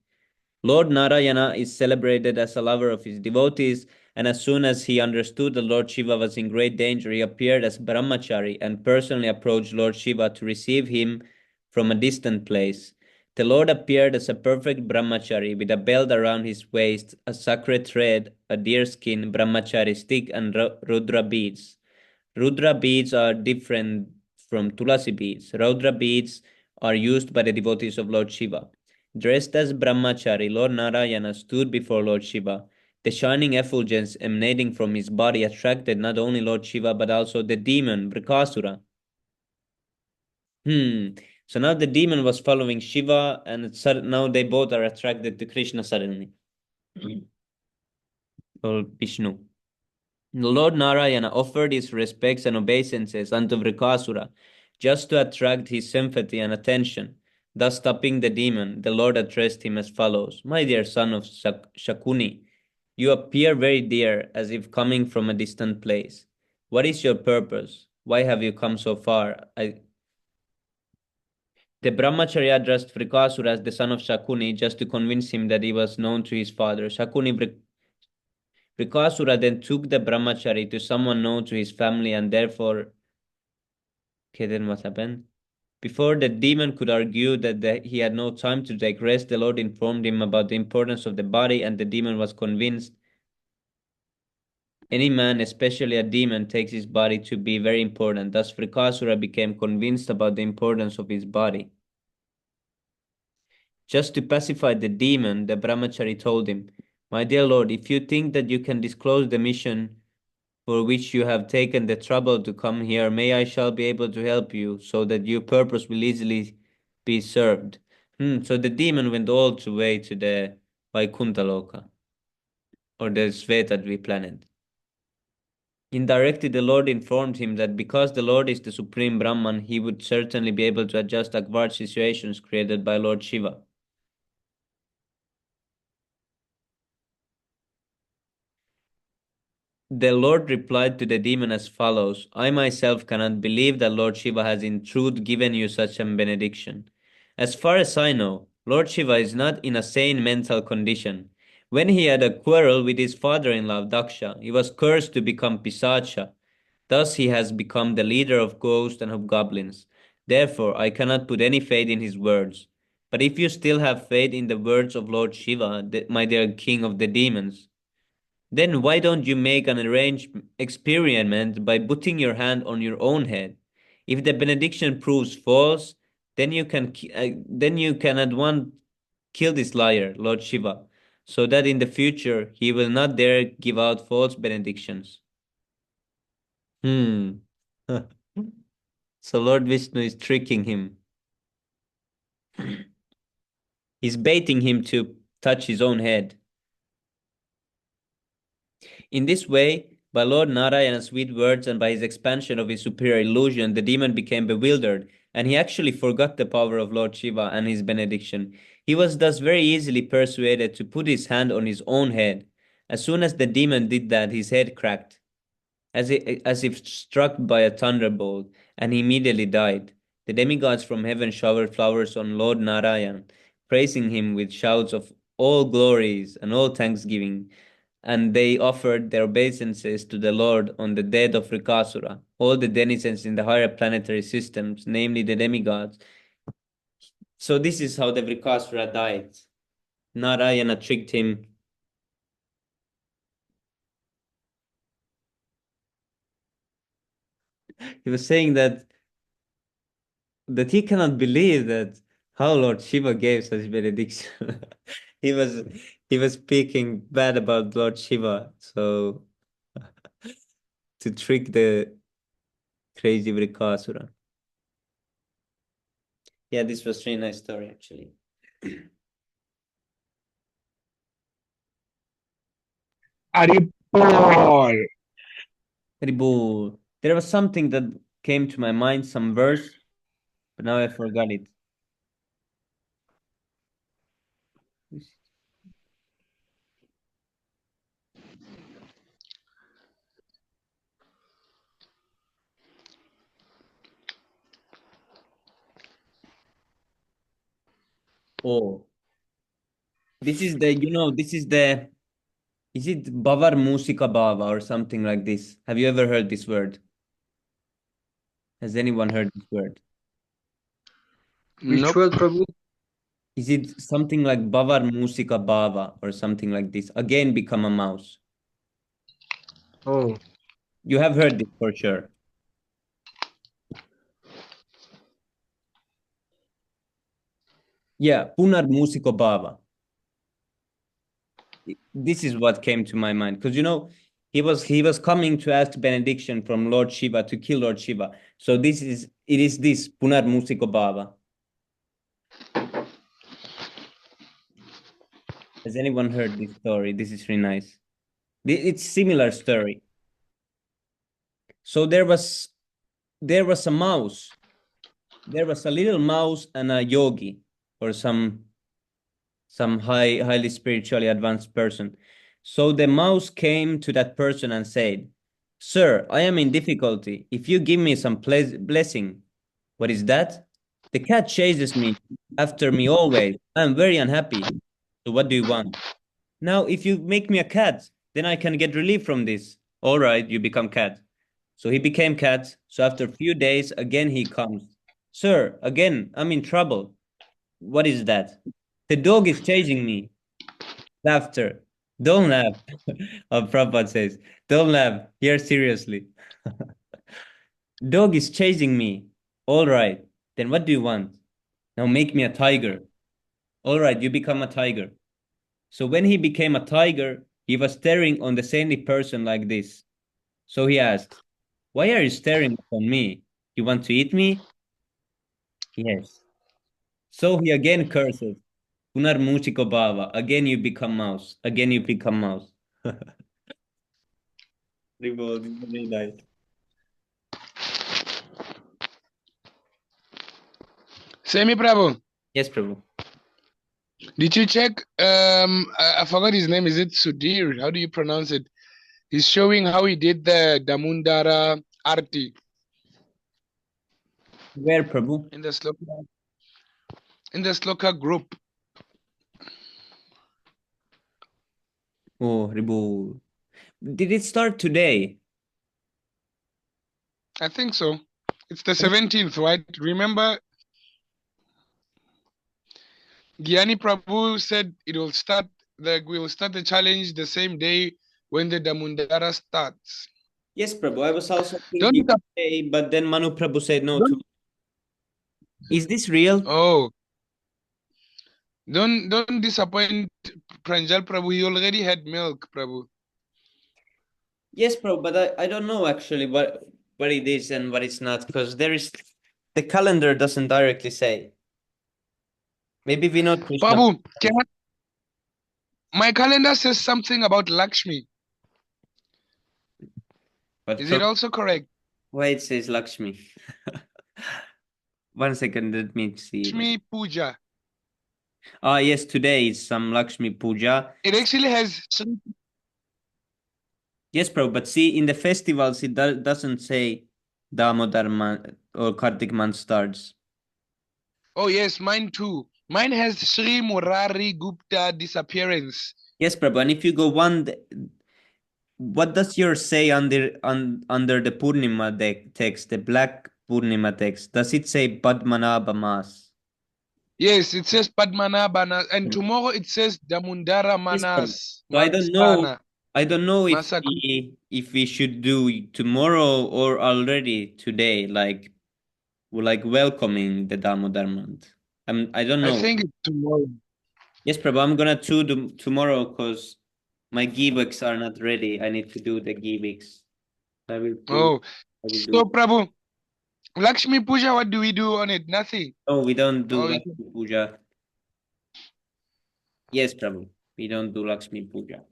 Lord Narayana is celebrated as a lover of his devotees, and as soon as he understood that Lord Shiva was in great danger, he appeared as Brahmachari and personally approached Lord Shiva to receive him from a distant place. The Lord appeared as a perfect Brahmachari with a belt around his waist, a sacred thread, a deerskin Brahmachari stick, and Rudra beads. Rudra beads are different from Tulasi beads. Rudra beads are used by the devotees of Lord Shiva. Dressed as Brahmachari, Lord Narayana stood before Lord Shiva. The shining effulgence emanating from his body attracted not only Lord Shiva but also the demon Brikasura. So now the demon was following Shiva, and now they both are attracted to Krishna suddenly. Or Vishnu. The Lord Narayana offered his respects and obeisances unto Vrikasura, just to attract his sympathy and attention. Thus stopping the demon, the Lord addressed him as follows: My dear son of Shakuni, you appear very dear, as if coming from a distant place. What is your purpose? Why have you come so far? The Brahmacharya addressed Vrikasura as the son of Shakuni, just to convince him that he was known to his father. Vrikasura then took the Brahmachari to someone known to his family, and therefore, okay, then what happened? Before the demon could argue that he had no time to take rest, the Lord informed him about the importance of the body, and the demon was convinced. Any man, especially a demon, takes his body to be very important. Thus, Vrikasura became convinced about the importance of his body. Just to pacify the demon, the Brahmachari told him, My dear Lord, if you think that you can disclose the mission for which you have taken the trouble to come here, may I shall be able to help you, so that your purpose will easily be served. So the demon went all the way to the Vaikuntha Loka, or the Svetadvi planet. Indirectly, the Lord informed him that because the Lord is the supreme Brahman, he would certainly be able to adjust awkward situations created by Lord Shiva. The Lord replied to the demon as follows: I myself cannot believe that Lord Shiva has in truth given you such a benediction. As far as I know, Lord Shiva is not in a sane mental condition. When he had a quarrel with his father-in-law Daksha, he was cursed to become Pisacha. Thus he has become the leader of ghosts and of goblins. Therefore, I cannot put any faith in his words. But if you still have faith in the words of Lord Shiva, my dear king of the demons, then why don't you make an arranged experiment by putting your hand on your own head? If the benediction proves false, then you can at once kill this liar, Lord Shiva, so that in the future he will not dare give out false benedictions. Hmm. So Lord Vishnu is tricking him. He's baiting him to touch his own head. In this way, By Lord Narayana's sweet words and by his expansion of his superior illusion, the demon became bewildered, and he actually forgot the power of Lord Shiva and his benediction. He was thus very easily persuaded to put his hand on his own head. As soon as the demon did that, his head cracked, as if struck by a thunderbolt, and he immediately died. The demigods from heaven showered flowers on Lord Narayan, praising him with shouts of all glories and all thanksgiving, and they offered their obeisances to the Lord on the death of Rikasura. All the denizens in the higher planetary systems, namely the demigods. So this is how the Vrikasura died. Narayana tricked him. He was saying that he cannot believe that how Lord Shiva gave such benediction. he was he was speaking bad about Lord Shiva, so to trick the crazy Vrikasura. Yeah, this was a really nice story actually.
Aripol.
Haribol. There was something that came to my mind, some verse, but now I forgot it. Oh, this is is it Bavar Musika Bava or something like this? Have you ever heard this word? Has anyone heard this word?
Which
Nope.
word, Prabhu?
Is it something like Bavar Musika Bava or something like this? Again, become a mouse.
Oh,
You have heard this for sure. Yeah, Punar Musiko Bava. This is what came to my mind because he was coming to ask benediction from Lord Shiva to kill Lord Shiva. So it is this Punar Musiko Bava. Has anyone heard this story? This is really nice. It's similar story. So there was a mouse. There was a little mouse and a yogi or some highly spiritually advanced person. So the mouse came to that person and said, "Sir, I am in difficulty. If you give me some blessing." "What is that?" "The cat chases me after me always. I am very unhappy. So what do you want?" "Now, if you make me a cat, then I can get relief from this." "All right, you become cat." So he became cat. So after a few days, again he comes. "Sir, again, I'm in trouble." "What is that?" "The dog is chasing me." Laughter. Don't laugh. Prabhupada says, don't laugh. Here seriously. "Dog is chasing me." "All right. Then what do you want?" "Now make me a tiger." "All right, you become a tiger." So when he became a tiger, he was staring on the saintly person like this. So he asked, "Why are you staring on me? You want to eat me?" "Yes." So he again curses. Punar Musiko Bava. Again you become mouse. Again you become mouse. Revolt is very nice.
Semi Prabhu.
Yes, Prabhu.
Did you check? I forgot his name. Is it Sudhir? How do you pronounce it? He's showing how he did the Damundara Arti
Where, Prabhu?
in the Sloka group.
Oh, Revolt. Did it start today?
I think so. It's the 17th, right? Remember, Gyani Prabhu said it will start. We will start the challenge the same day when the Damundara starts.
Yes, Prabhu. I was also
Don't
thinking today, but then Manu Prabhu said no
don't,
too. Is this real?
oh, don't disappoint Pranjal Prabhu. He already had milk, Prabhu.
Yes, Prabhu, but I don't know actually what it is and what it's not because the calendar doesn't directly say. Maybe we know Krishna.
Prabhu, my calendar says something about Lakshmi.
But
Is it also correct?
why it says Lakshmi? 1 second, let me see.
Lakshmi Puja.
Ah, yes, today is some Lakshmi Puja.
It actually has.
Yes, bro, but see, in the festivals, it doesn't say Damodar month or Kartik month starts.
Oh, yes, mine too. Mine has Sri Murari Gupta disappearance.
Yes, Prabhu, and if you go what does yours say under the Purnima text, the black Purnima text? Does it say Padmanabha Mas?
Yes, it says Padmanabhana, and tomorrow it says Damundara
Yes, Prabhu.
Manas
So
Mansana.
I don't know
Masa.
if we should do tomorrow or already today, like welcoming the Damodar month. I don't
I
know.
think it's tomorrow.
Yes, Prabhu, I'm gonna do tomorrow because my givex are not ready. I need to do the givex. I will
Oh,
do
so Prabhu, Lakshmi Puja, what do we do on it? Nothing.
No, we don't do
Oh,
Lakshmi Puja. Yes, Prabhu. We don't do Lakshmi Puja.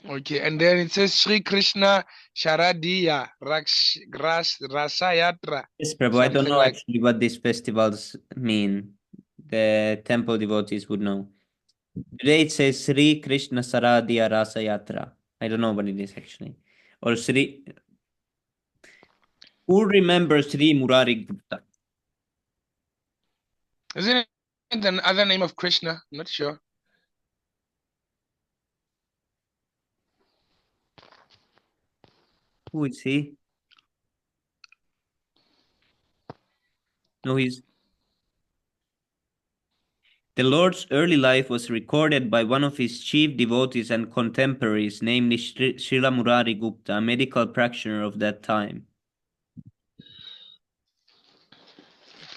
okay, and then it says Sri Krishna Sharadiya Rasayatra.
Yes, Prabhu. I don't
Something
know
like.
actually what these festivals mean. The temple devotees would know. Today it says Sri Krishna Saradiya Rasa Yatra. I don't know what it is actually. Or Sri. Who remembers Sri Murari Gupta?
Isn't it another name of Krishna? I'm not sure.
Who is he? No, he's. The Lord's early life was recorded by one of his chief devotees and contemporaries, namely Srila Murari Gupta, a medical practitioner of that time.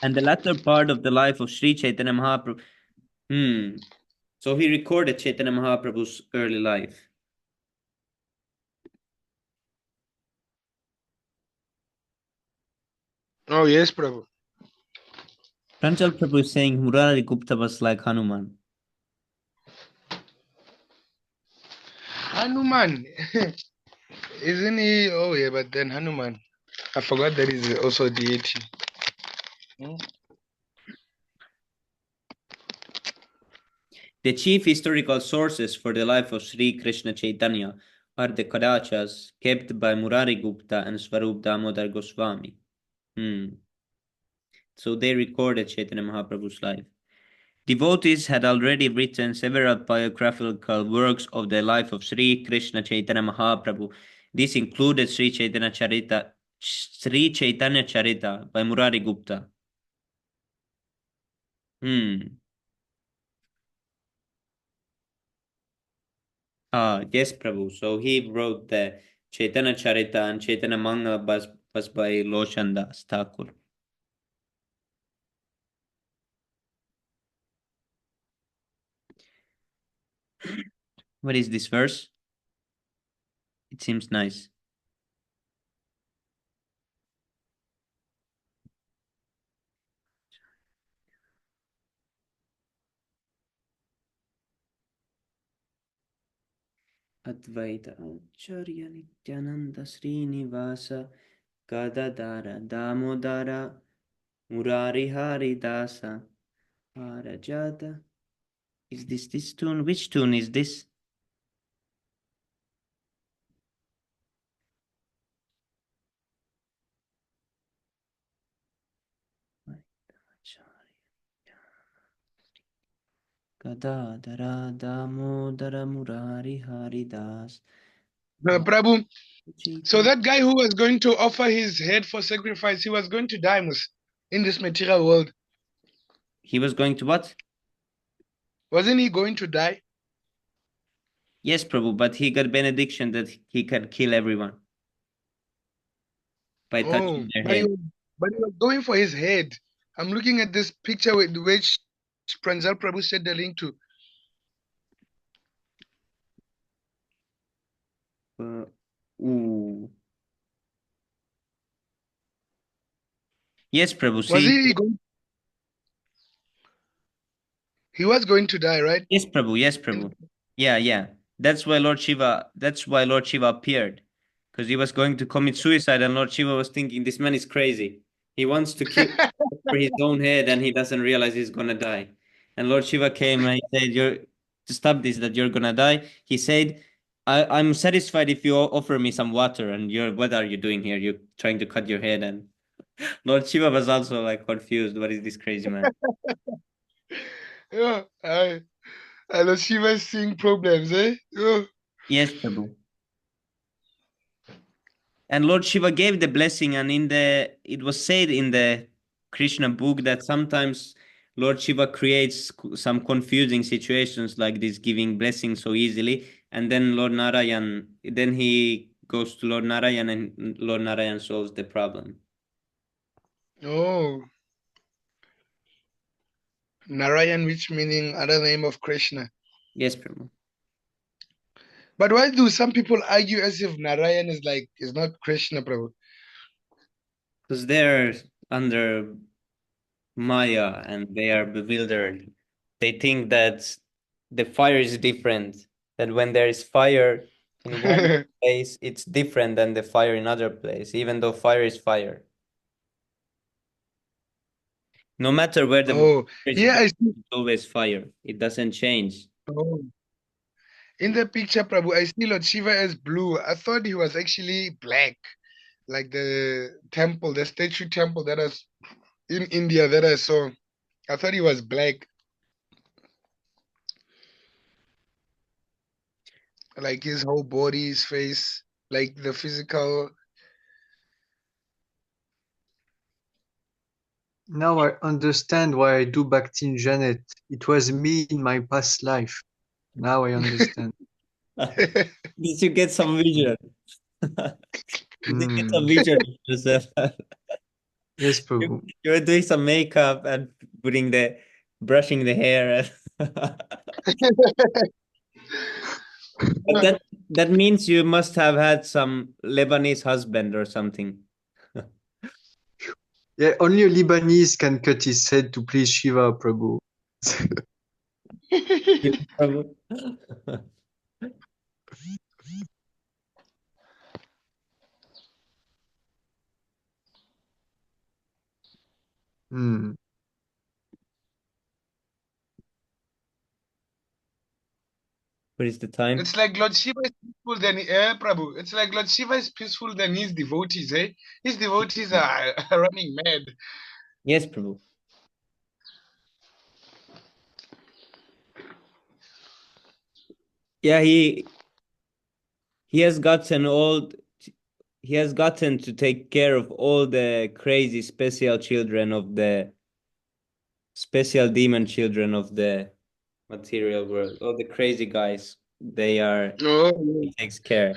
And the latter part of the life of Sri Chaitanya Mahaprabhu. So he recorded Chaitanya Mahaprabhu's early life.
Oh, yes, Prabhu.
Pranjal Prabhu is saying Murari Gupta was like Hanuman.
Hanuman. Isn't he? Oh, yeah, but then Hanuman. I forgot that he's also a deity.
The chief historical sources for the life of Sri Krishna Chaitanya are the Kadachas kept by Murari Gupta and Swarup Damodar Goswami. So they recorded Chaitanya Mahaprabhu's life. Devotees had already written several biographical works of the life of Sri Krishna Chaitanya Mahaprabhu. This included Sri Chaitanya Charita by Murari Gupta. Yes, Prabhu. So he wrote the Chaitanya Charita and Chaitanya Mangala was by Loshan Das Thakur. What is this verse? It seems nice. Advaita Acharya Nityananda Srinivasa Gadadara Damodara Murari Haridasa Parajata. Is this tune? Which tune is this? Gadadara Damodara Murari Haridas.
Prabhu, so that guy who was going to offer his head for sacrifice, he was going to die in this material world.
He was going to what?
Wasn't he going to die?
Yes, Prabhu, but he got benediction that he can kill everyone by touching their head.
But he was going for his head. I'm looking at this picture with which Pranjal Prabhu sent the link to.
Yes, Prabhu.
Was he going? He was going to die, right?
Yes, Prabhu. Yes, Prabhu. Yeah. That's why Lord Shiva appeared. because he was going to commit suicide, and Lord Shiva was thinking, this man is crazy. He wants to kill for his own head, and he doesn't realize he's gonna die. And Lord Shiva came and he said, "You're to stop this, that you're gonna die." He said, I'm satisfied if you offer me some water." And you're, what are you doing here? You're trying to cut your head. And Lord Shiva was also like confused. What is this crazy man?
Yeah, I know Shiva is seeing problems, eh? Yeah.
Yes, Prabhu. And Lord Shiva gave the blessing, and it was said in the Krishna book that sometimes Lord Shiva creates some confusing situations like this, giving blessings so easily, and then then he goes to Lord Narayan, and Lord Narayan solves the problem.
Oh, Narayan, which meaning other name of Krishna.
Yes, Prabhu.
But why do some people argue as if Narayan is not Krishna, Prabhu?
Because they're under Maya and they are bewildered. They think that the fire is different, that when there is fire in one place, it's different than the fire in other place, even though fire is fire. No matter where the fire
Oh,
is,
yeah, I see.
it's always fire. It doesn't change.
Oh. In the picture, Prabhu, I see Lord Shiva as blue. I thought he was actually black, like the temple, the statue temple that was in India that I saw. I thought he was black, like his whole body, his face, like the physical.
Now I understand why I do Bhakti in Janet. It was me in my past life. Now I understand.
Did you get some vision? Did you get some
Mm.
vision of yourself?
Yes,
You,
Prabhu.
you were doing some makeup and brushing the hair. But that means you must have had some Lebanese husband or something.
Yeah, only a Lebanese can cut his head to please Shiva, Prabhu. Hmm.
What is the time?
It's like Lord Shiva is peaceful than Prabhu. It's like Lord Shiva is peaceful than his devotees, eh? His devotees are running mad.
Yes, Prabhu. Yeah, he has gotten old. He has gotten to take care of all the crazy special demon children of the material world. All the crazy guys.
Oh,
He takes care.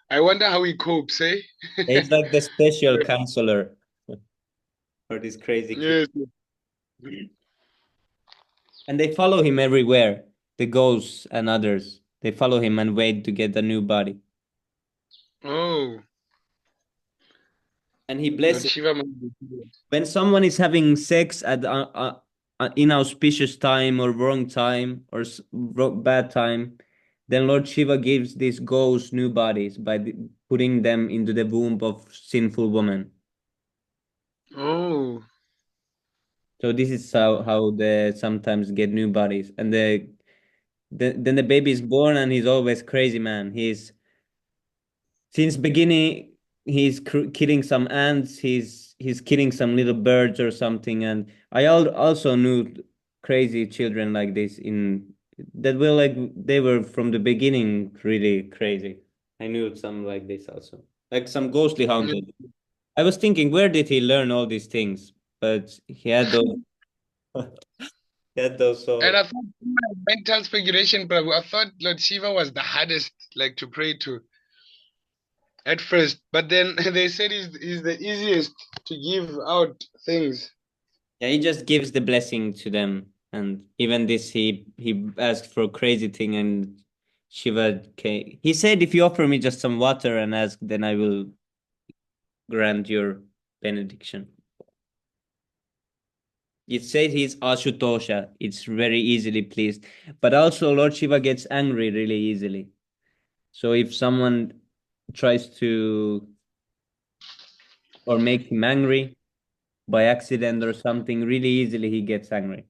I wonder how he copes, eh?
He's like the special counselor for these crazy kids.
Yes.
And they follow him everywhere. The ghosts and others. They follow him and wait to get a new body.
Oh,
And he
Lord
blesses.
Shiva must be good.
When someone is having sex at inauspicious time or wrong time or bad time, then Lord Shiva gives these ghosts new bodies by putting them into the womb of sinful woman.
Oh,
So this is how they sometimes get new bodies, and then the baby is born and he's always crazy man. Since beginning he's killing some ants, he's killing some little birds or something. And I also knew crazy children like this in that were like they were from the beginning really crazy. I knew some like this also, like some ghostly
yeah.
haunted. I was thinking, where did he learn all these things? But he had those. He had those
And
so.
I thought in my mental speculation, Prabhu, I thought Lord Shiva was the hardest, like to pray to at first, but then they said he's the easiest to give out things.
Yeah, he just gives the blessing to them, and even this, he asked for a crazy thing, and Shiva came. He said, "If you offer me just some water and ask, then I will grant your benediction." It said he's Ashutosha. It's very easily pleased, but also Lord Shiva gets angry really easily. So if someone tries to or make him angry by accident or something, really easily he gets angry.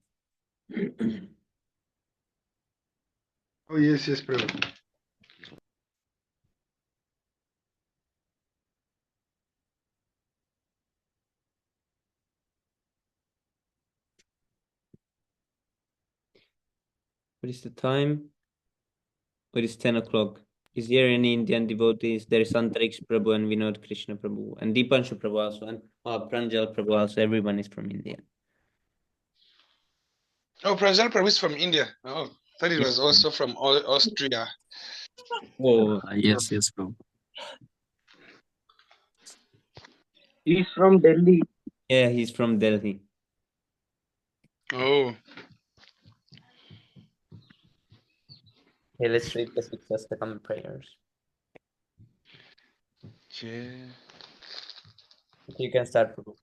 Oh, yes, yes, Prabhu.
What is the time? It is 10 o'clock. Is there any Indian devotees? There is Antariksh Prabhu and Vinod Krishna Prabhu and Deepanshu Prabhu also and Pranjal Prabhu also. Everyone is from India.
Oh, Pranjal Prabhu is from India. Oh, thought it was also from Austria.
Oh,
Yes, yes, bro.
He's from Delhi.
yeah, he's from Delhi.
Oh,
Okay, let's read the six Astakam prayers.
yeah.
You can start, Prabhu.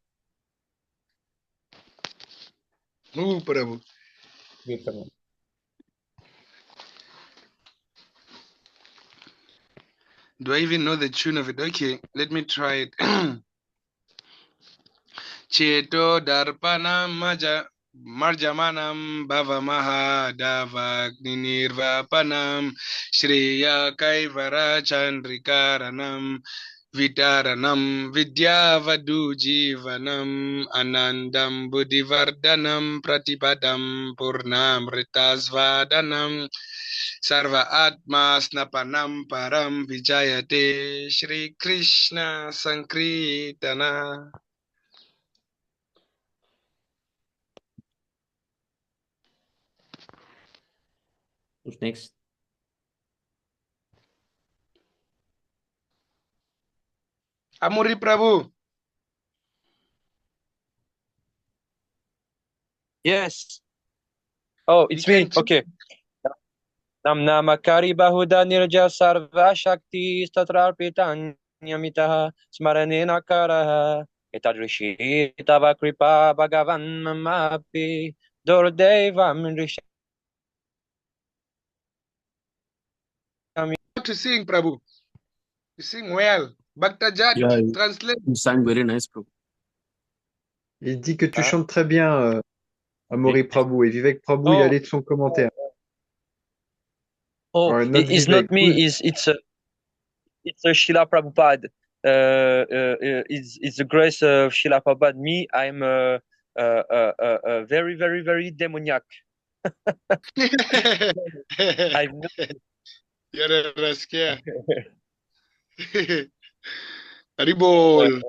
Oh, Prabhu.
You, Prabhu.
Do I even know the tune of it? Okay, let me try it. Cheto darpanam marjamanam bhavamaha davagninirvapanam shreya kaivara chandrikaranam vitaranam vidyavadu jivanam anandam buddhivardhanam pratipadam purnamritasvadanam sarva atma snapanam param vijayate Shri Krishna Sankritana.
Who's next?
Amuri Prabhu.
Yes. Oh, it's me. Okay. Nam namakari bahuda nirja sarva shakti statrarpitanyamitaha smaranena karaha etadrishi tava kripa bhagavan mamapi durdevam rishami.
To sing, Prabhu. You sing well. Bhaktajat,
Yeah,
translate.
you sang very nice, bro.
Il dit que tu chantes très bien, Amaury Prabhu, et Vivek Prabhu, il
Oh.
allait de son commentaire.
Oh,
Or not
it's
Vivek.
not me. It's a Srila Prabhupada. It's the grace of Srila Prabhupada. Me, I'm very, very, very demoniac. I've no...
You're a rascal. Haribol.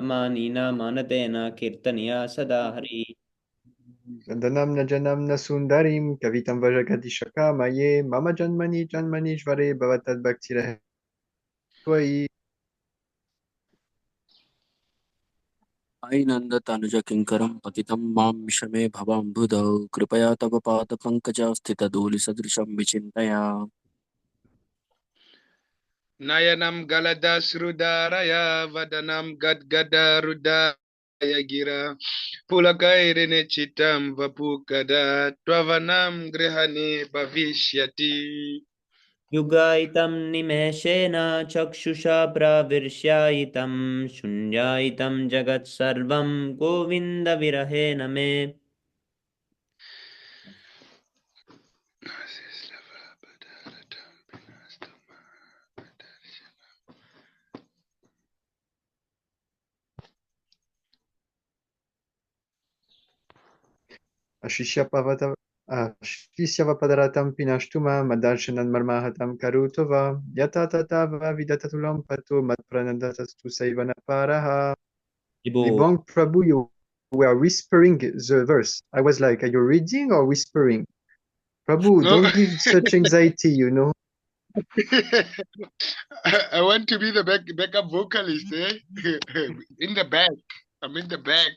Manina manatena kirtaniya sada hari.
Danamna janamna sundarim kavitam vajagadishaka maye mama janmani janmani shvare bhavatad bhaktirahe twai.
I Nanda Tanuja Kinkaram Patitam Mam Shame Bhavam Buddha Kripaya Tava Pada Pankaja Sthita Doli Sadrisham Vichintaya.
Nayanam galada srudaraya vadanam gadgada gira pulakairene chitam vapukada twavanam grihane bhavishyati.
युगायितं निमेषेण चक्षुषा प्राविर्ष्यायितं शून्यायितं जगत्सर्वं गोविन्दविरहेण मे.
Ashishyavapadaраtam pinashtuma madalshanan marmahatam karutova yata tatava vidatulam pato matpranadatastu saivana paraha. Vibong Prabhu, you were whispering the verse. I was like, are you reading or whispering? Prabhu,
No.
don't give such anxiety, you know.
I want to be the backup vocalist, eh? In the back. I'm in the back.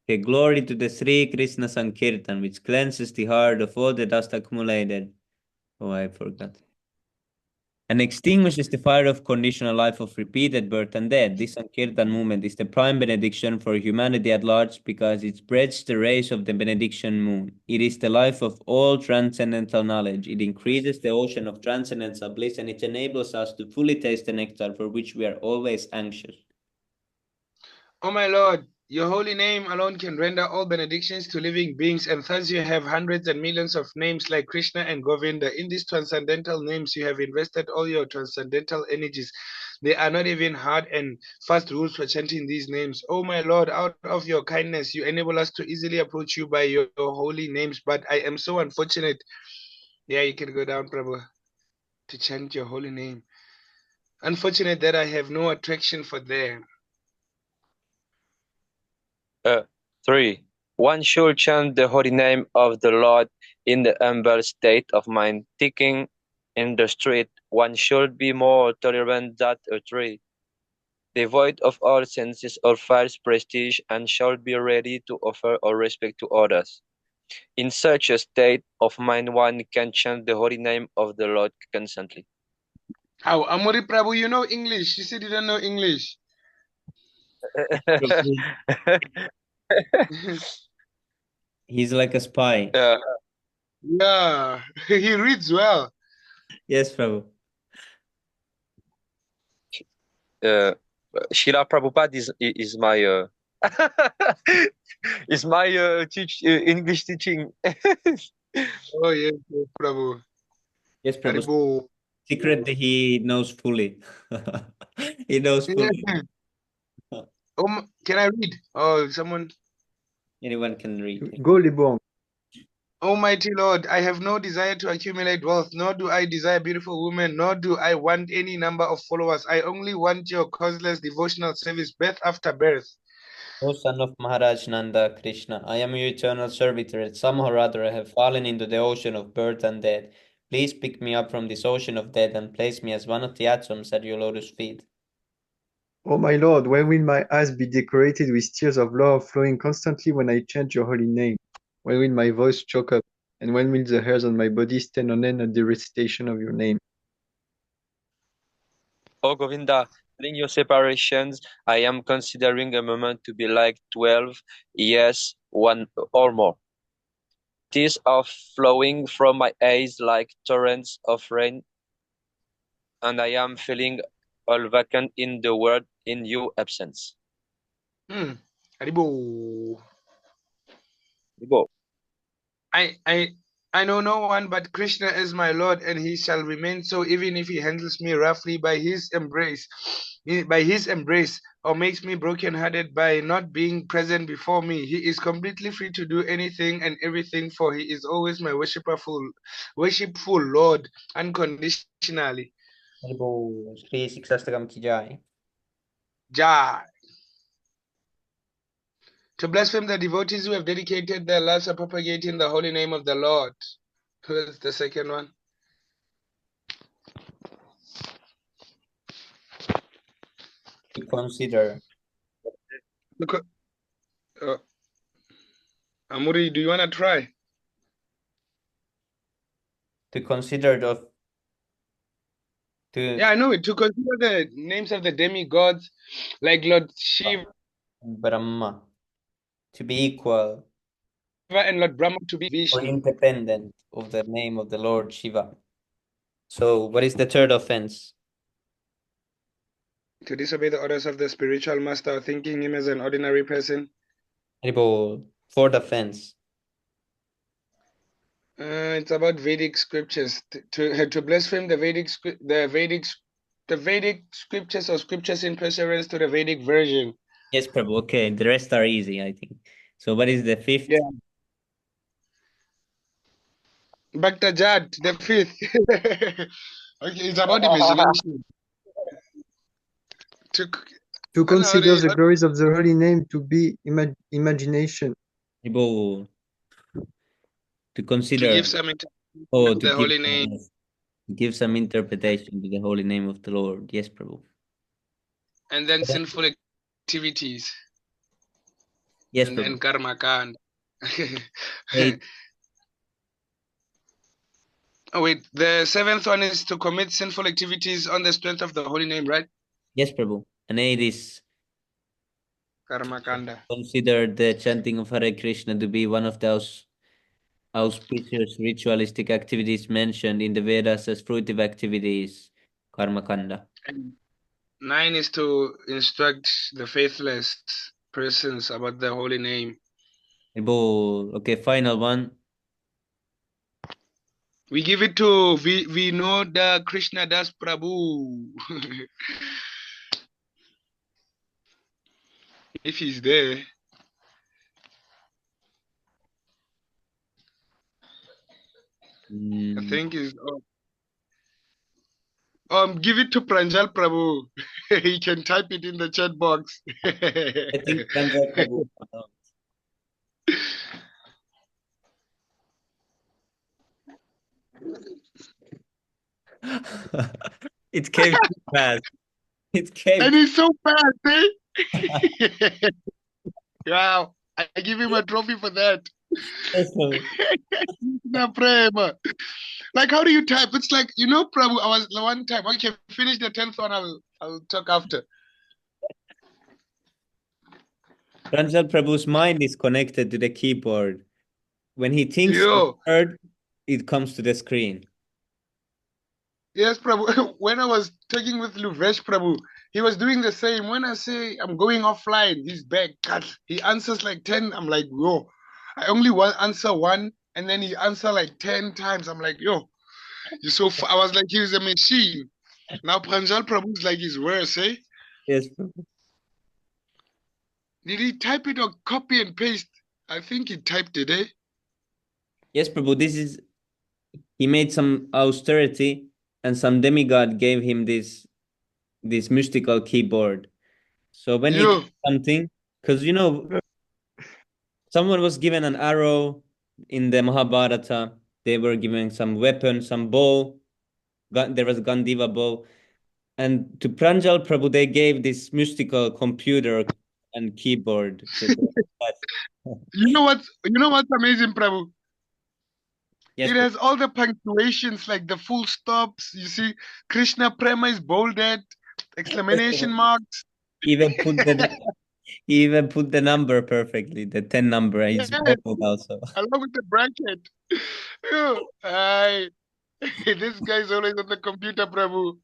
Okay, glory to the Sri Krishna Sankirtan, which cleanses the heart of all the dust accumulated. Oh, I forgot. and extinguishes the fire of conditional life of repeated birth and death. This Sankirtan movement is the prime benediction for humanity at large because it spreads the rays of the benediction moon. It is the life of all transcendental knowledge. It increases the ocean of transcendental bliss and it enables us to fully taste the nectar for which we are always anxious.
O my Lord, your holy name alone can render all benedictions to living beings, and thus you have hundreds and millions of names like Krishna and Govinda. In these transcendental names, you have invested all your transcendental energies. There are not even hard and fast rules for chanting these names. O my Lord, out of your kindness, you enable us to easily approach you by your holy names, but I am so unfortunate. Yeah, you can go down, Prabhu, to chant your holy name. Unfortunate that I have no attraction for them.
3. One should chant the holy name of the Lord in the humble state of mind. Thinking in the street, one should be more tolerant than a tree, devoid of all senses of false prestige, and shall be ready to offer all respect to others. In such a state of mind, one can chant the holy name of the Lord constantly.
How, Amuri Prabhu, you know English. You said you don't know English.
He's like a spy.
Yeah, he reads well.
Yes, Prabhu.
Srila Prabhupada is my is my English teaching.
Oh yes, yes, Prabhu.
Yes, Prabhu.
Haribo.
Secret that he knows fully. He knows fully.
Can I read? Oh, someone.
Anyone can read.
Go, Libo.
Almighty Lord, I have no desire to accumulate wealth, nor do I desire beautiful women, nor do I want any number of followers. I only want your causeless devotional service, birth after birth.
O son of Maharaj Nanda, Krishna, I am your eternal servitor. Somehow or other I have fallen into the ocean of birth and death. Please pick me up from this ocean of death and place me as one of the atoms at your lotus feet.
O my Lord, when will my eyes be decorated with tears of love flowing constantly when I chant your holy name? When will my voice choke up? And when will the hairs on my body stand on end at the recitation of your name?
Oh Govinda, during your separations, I am considering a moment to be like 12 years, one or more. Tears are flowing from my eyes like torrents of rain, and I am feeling all vacant in the world in your absence.
Haribo.
Go.
I know no one but Krishna is my Lord, and he shall remain so even if he handles me roughly by his embrace, or makes me broken-hearted by not being present before me. He is completely free to do anything and everything, for he is always my worshipful Lord, unconditionally.
Shri Siksastakam ki jai.
Jai. To blaspheme the devotees who have dedicated their lives to propagating the holy name of the Lord. Who is the second one?
To consider.
Amuri, do you want to try?
To consider of.
Yeah, I know it. To consider the names of the demigods, like Lord Shiva
Brahma. To be equal.
and Lord Brahma to be
Or
Vishnu.
independent of the name of the Lord Shiva. So, what is the third offense?
To disobey the orders of the spiritual master, thinking him as an ordinary person.
Fourth offense.
It's about Vedic scriptures. To blaspheme the Vedic scriptures or scriptures in precedence to the Vedic version.
Yes, Prabhu. Okay, the rest are easy, I think. So, what is the fifth?
Yeah. Bhaktajat, the fifth. Okay, it's about imagination.
To consider the glories of the holy name to be imagination.
To consider.
To give some interpretation to the holy name.
Give some interpretation to the holy name of the Lord. Yes, Prabhu.
And then sinful activities.
Yes,
and
Prabhu.
then karma kand. Oh, wait, the seventh one is to commit sinful activities on the strength of the holy name, right?
Yes, Prabhu. And 8 is
Karma Kanda.
consider the chanting of Hare Krishna to be one of those auspicious ritualistic activities mentioned in the Vedas as fruitive activities, Karma Kanda.
And 9 is to instruct the faithless persons about the holy name.
Okay, final one.
We give it to Vinoda Krishna Das Prabhu. If he's there. I think he's give it to Pranjal Prabhu. He can type it in the chat box.
I think Pranjal Prabhu. It came too fast. It came.
And he's so fast, eh? Wow. I give him a trophy for that. No prema. Like, how do you type? It's like, Prabhu, I was the one time. Okay, finish the 10th one. I'll talk after.
Pranjal Prabhu's mind is connected to the keyboard. When he thinks of a word, it comes to the screen.
Yes, Prabhu. When I was talking with Luvesh Prabhu, he was doing the same. When I say I'm going offline, he's back. He answers like 10. I'm like, yo, I only answer one, and then he answer like 10 times. I'm like, yo, you're so I was like, he's a machine. Now Pranjal Prabhu's like his worse, eh?
Yes.
Did he type it or copy and paste? I think he typed it, eh?
Yes, Prabhu. He made some austerity, and some demigod gave him this mystical keyboard. So when he did something, because someone was given an arrow in the Mahabharata, they were given some weapon, some bow. There was Gandiva bow, and to Pranjal Prabhu they gave this mystical computer and keyboard. So
you know what's amazing, Prabhu?
Yes,
it has all the punctuations, like the full stops. You see, Krishna Prema is bolded, exclamation marks.
He even put the number perfectly, the 10 number. It's bold also.
Along with the bracket. This guy's always on the computer, Prabhu.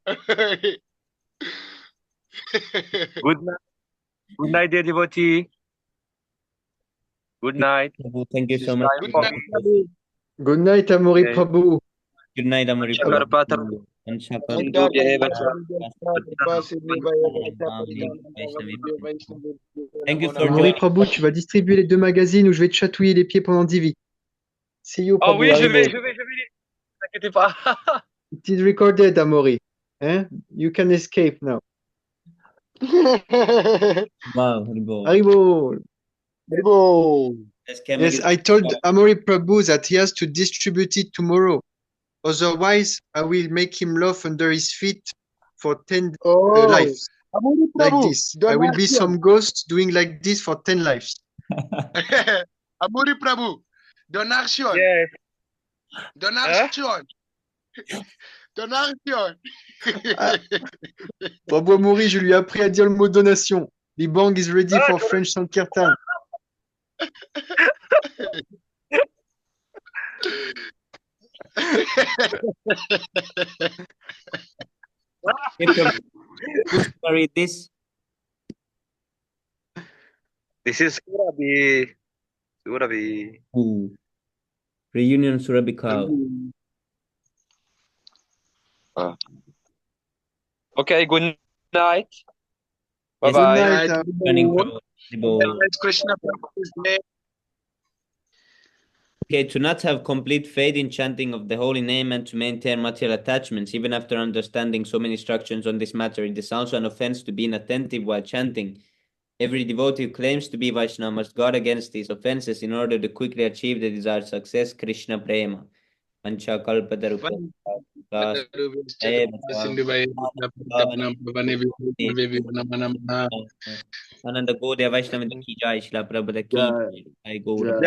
Good night. Good night, dear devotee. Good night.
Thank you so much.
Good night, Prabhu.
Good night, Amori Prabhu.
Good night, Amori Prabhu. Thank you for
Amori Prabhu, tu vas distribuer les 2 magazines où je vais te chatouiller les pieds pendant 10 vies. See you, Prabhu.
Oh oui, je vais. Ne t'inquiétez pas.
It is recorded, Amori. You can escape now.
Wow,
Haribo. Yes, I told Amori Prabhu that he has to distribute it tomorrow. Otherwise, I will make him laugh under his feet for 10 lives. Like this. I will be some ghost doing like this for 10 lives.
Amori Prabhu, donation.
Yes.
Donation. Donation.
Prabhu Amori, je lui ai appris à dire le mot donation. The bang is ready for French Sankirtan.
Read this.
This is Surabi.
Reunion Surabhi.
Okay, good night. Bye
bye.
Krishna.
Okay, to not have complete faith in chanting of the holy name and to maintain material attachments, even after understanding so many instructions on this matter, it is also an offense to be inattentive while chanting. Every devotee who claims to be Vaishnava must guard against these offenses in order to quickly achieve the desired success, Krishna Prema. Pancha Kalpatarupa. Ananda Gaudiya Vaishnava ki jai, Shila Prabhupada ki jai, Gaura.